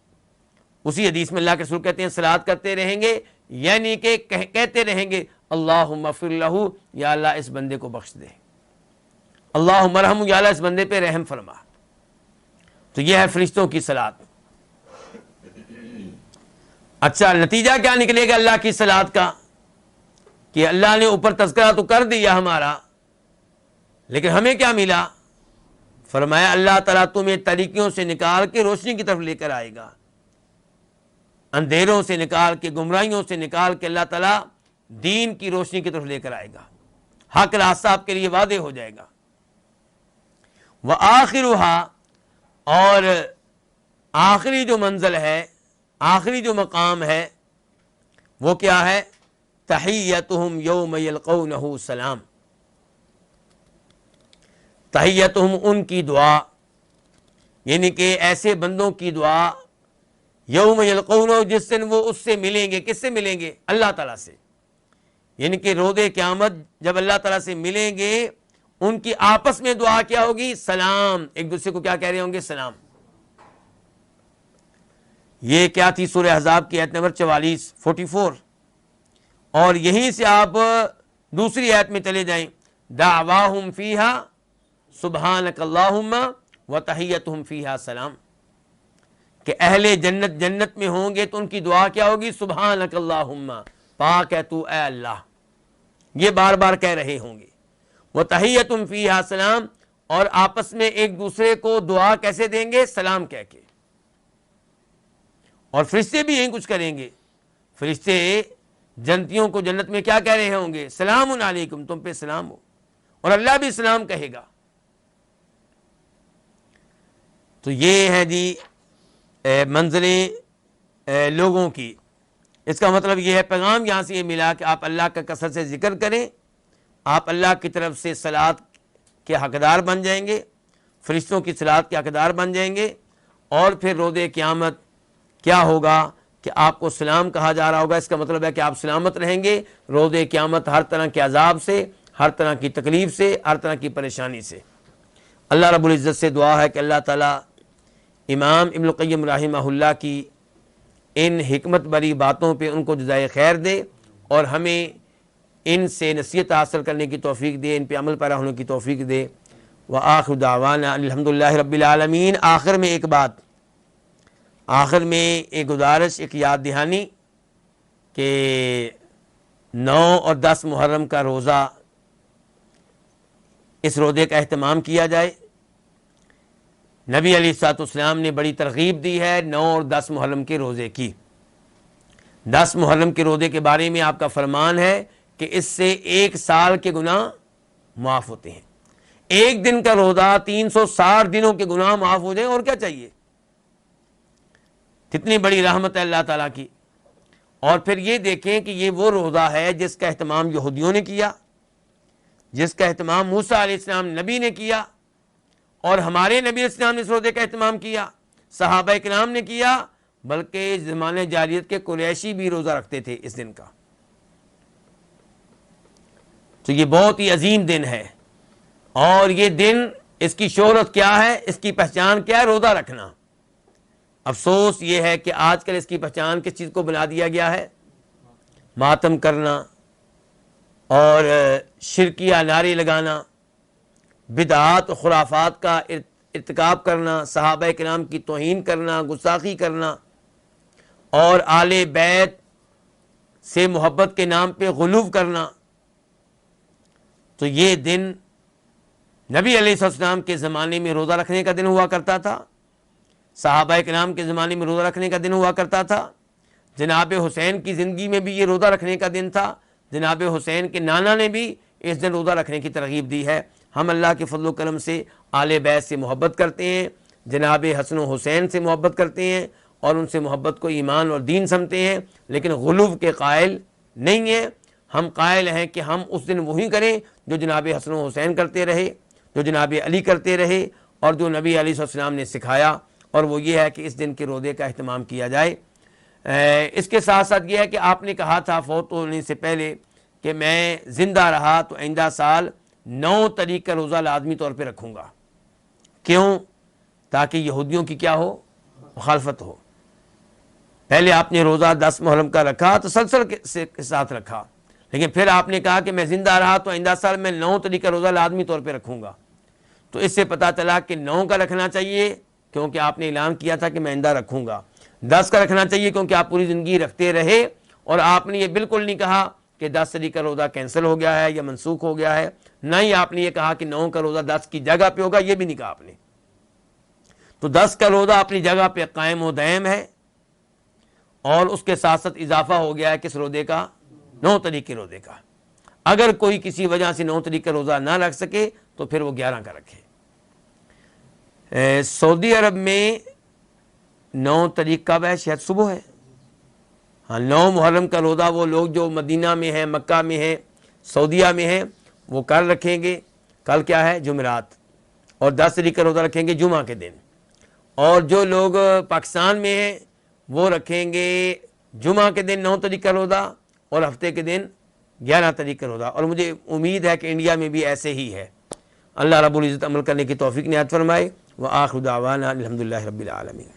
اسی حدیث میں اللہ کے رسول کہتے ہیں صلات کرتے رہیں گے, یعنی کہ کہتے رہیں گے اللہم اغفر لہ, یا اللہ اس بندے کو بخش دے, اللہم ارحمہ, یا اللہ اس بندے پہ رحم فرما. تو یہ ہے فرشتوں کی صلات. اچھا, نتیجہ کیا نکلے گا اللہ کی صلات کا؟ کہ اللہ نے اوپر تذکرہ تو کر دیا ہمارا, لیکن ہمیں کیا ملا؟ فرمایا اللہ تعالیٰ تمہیں تاریکیوں سے نکال کے روشنی کی طرف لے کر آئے گا, اندھیروں سے نکال کے, گمراہیوں سے نکال کے اللہ تعالیٰ دین کی روشنی کی طرف لے کر آئے گا. حق راستہ آپ کے لیے واضح ہو جائے گا. وآخرها, اور آخری جو منزل ہے, آخری جو مقام ہے وہ کیا ہے؟ تحیتہم یوم یلقونہ سلام. تحیتہم, ان کی دعا, یعنی کہ ایسے بندوں کی دعا, یوم یلقونہ, جس دن وہ اس سے ملیں گے. کس سے ملیں گے؟ اللہ تعالیٰ سے. یعنی کہ روز قیامت جب اللہ تعالیٰ سے ملیں گے, ان کی آپس میں دعا کیا ہوگی؟ سلام. ایک دوسرے کو کیا کہہ رہے ہوں گے؟ سلام. یہ کیا تھی؟ سورہ احزاب کی آیت نمبر 44, 44. اور یہیں سے آپ دوسری آیت میں چلے جائیں, دعواہم فیہا سبحانک اللہم وتحیتہم فیہا سلام, کہ اہل جنت جنت میں ہوں گے تو ان کی دعا کیا ہوگی؟ سبحانک اللہم, پاک ہے تو اے اللہ. یہ بار بار کہہ رہے ہوں گے. وتحیتہم فیہا سلام, اور آپس میں ایک دوسرے کو دعا کیسے دیں گے؟ سلام کہہ کے. اور فرشتے بھی یہی کچھ کریں گے. فرشتے جنتیوں کو جنت میں کیا کہہ رہے ہوں گے؟ سلام علیکم, تم پہ سلام ہو. اور اللہ بھی سلام کہے گا. تو یہ ہے جی منزلیں لوگوں کی. اس کا مطلب یہ ہے, پیغام یہاں سے یہ ملا کہ آپ اللہ کا کثرت سے ذکر کریں, آپ اللہ کی طرف سے صلات کے حقدار بن جائیں گے, فرشتوں کی صلات کے حقدار بن جائیں گے. اور پھر روز قیامت کیا ہوگا کہ آپ کو سلام کہا جا رہا ہوگا. اس کا مطلب ہے کہ آپ سلامت رہیں گے روز قیامت ہر طرح کے عذاب سے, ہر طرح کی تکلیف سے, ہر طرح کی پریشانی سے. اللہ رب العزت سے دعا ہے کہ اللہ تعالیٰ امام ابن القیم رحمہ اللہ کی ان حکمت بری باتوں پہ ان کو جزائے خیر دے, اور ہمیں ان سے نصیحت حاصل کرنے کی توفیق دے, ان پہ عمل پیرا ہونے کی توفیق دے. وآخر دعوانا الحمدللہ رب العالمین. آخر میں ایک بات, آخر میں ایک گزارش, ایک یاد دہانی کہ 9 اور 10 محرم کا روزہ, اس روزے کا اہتمام کیا جائے. نبی علیہ الصلوۃ والسلام نے بڑی ترغیب دی ہے 9 اور 10 محرم کے روزے کی. 10 محرم کے روزے کے بارے میں آپ کا فرمان ہے کہ اس سے 1 سال کے گناہ معاف ہوتے ہیں۔ ایک دن کا روزہ 360 دنوں کے گناہ معاف ہو جائیں، اور کیا چاہیے؟ کتنی بڑی رحمت ہے اللہ تعالیٰ کی۔ اور پھر یہ دیکھیں کہ یہ وہ روزہ ہے جس کا اہتمام یہودیوں نے کیا، جس کا اہتمام موسیٰ علیہ السلام نبی نے کیا، اور ہمارے نبی علیہ السلام نے اس روزے کا اہتمام کیا، صحابہ کرام نے کیا، بلکہ زمانے جاہلیت کے قریشی بھی روزہ رکھتے تھے اس دن کا۔ تو یہ بہت ہی عظیم دن ہے، اور یہ دن، اس کی شہرت کیا ہے، اس کی پہچان کیا ہے؟ روزہ رکھنا۔ افسوس یہ ہے کہ آج کل اس کی پہچان کس چیز کو بنا دیا گیا ہے؟ ماتم کرنا اور شرکیہ نعرے لگانا، بدعات و خرافات کا ارتکاب کرنا، صحابہ کرام کی توہین کرنا، گستاخی کرنا، اور آل بیت سے محبت کے نام پہ غلو کرنا۔ تو یہ دن نبی علیہ السلام کے زمانے میں روزہ رکھنے کا دن ہوا کرتا تھا، صحابہ کرام کے زمانے میں روزہ رکھنے کا دن ہوا کرتا تھا، جناب حسین کی زندگی میں بھی یہ روزہ رکھنے کا دن تھا، جناب حسین کے نانا نے بھی اس دن روزہ رکھنے کی ترغیب دی ہے۔ ہم اللہ کے فضل و کرم سے آل بیت سے محبت کرتے ہیں، جناب حسن و حسین سے محبت کرتے ہیں، اور ان سے محبت کو ایمان اور دین سمجھتے ہیں، لیکن غلو کے قائل نہیں ہیں۔ ہم قائل ہیں کہ ہم اس دن وہی کریں جو جناب حسن و حسین کرتے رہے، جو جناب علی کرتے رہے، اور جو نبی علیہ السلام نے سکھایا، اور وہ یہ ہے کہ اس دن کے روزے کا اہتمام کیا جائے۔ اس کے ساتھ ساتھ یہ ہے کہ آپ نے کہا تھا فوت ہونے سے پہلے کہ میں زندہ رہا تو آئندہ سال 9 تاریخ کا روزہ لازمی طور پہ رکھوں گا۔ کیوں؟ تاکہ یہودیوں کی کیا ہو؟ مخالفت ہو۔ پہلے آپ نے روزہ 10 محرم کا رکھا، تسلسل کے ساتھ رکھا، لیکن پھر آپ نے کہا کہ میں زندہ رہا تو آئندہ سال میں 9 تاریخ کا روزہ لازمی طور پہ رکھوں گا۔ تو اس سے پتہ چلا کہ 9 کا رکھنا چاہیے کیونکہ آپ نے اعلان کیا تھا کہ میں آئندہ رکھوں گا، 10 کا رکھنا چاہیے کیونکہ آپ پوری زندگی رکھتے رہے، اور آپ نے یہ بالکل نہیں کہا کہ 10 تاریخ کا روزہ کینسل ہو گیا ہے یا منسوخ ہو گیا ہے، نہ ہی آپ نے یہ کہا کہ 9 کا روزہ 10 کی جگہ پہ ہوگا، یہ بھی نہیں کہا آپ نے۔ تو 10 کا روزہ اپنی جگہ پہ قائم و دائم ہے، اور اس کے ساتھ ساتھ اضافہ ہو گیا ہے کس روزے کا؟ 9 تاریخ کے روزے کا۔ اگر کوئی کسی وجہ سے 9 تاریخ کا روزہ نہ رکھ سکے تو پھر وہ 11 کا رکھے۔ سعودی عرب میں 9 تاریخ کب ہے؟ شاید صبح ہے۔ ہاں، 9 محرم کا روزہ وہ لوگ جو مدینہ میں ہیں، مکہ میں ہیں، سعودیہ میں ہیں، وہ کل رکھیں گے۔ کل کیا ہے؟ جمعرات۔ اور 10 تاریخ کا روزہ رکھیں گے جمعہ کے دن۔ اور جو لوگ پاکستان میں ہیں وہ رکھیں گے جمعہ کے دن 9 تاریخ کا روزہ، اور ہفتے کے دن 11 تاریخ کا روزہ۔ اور مجھے امید ہے کہ انڈیا میں بھی ایسے ہی ہے۔ اللہ رب العزت عمل کرنے کی توفیق عنایت فرمائے۔ وآخر دعوانا الحمدللہ رب العالمین۔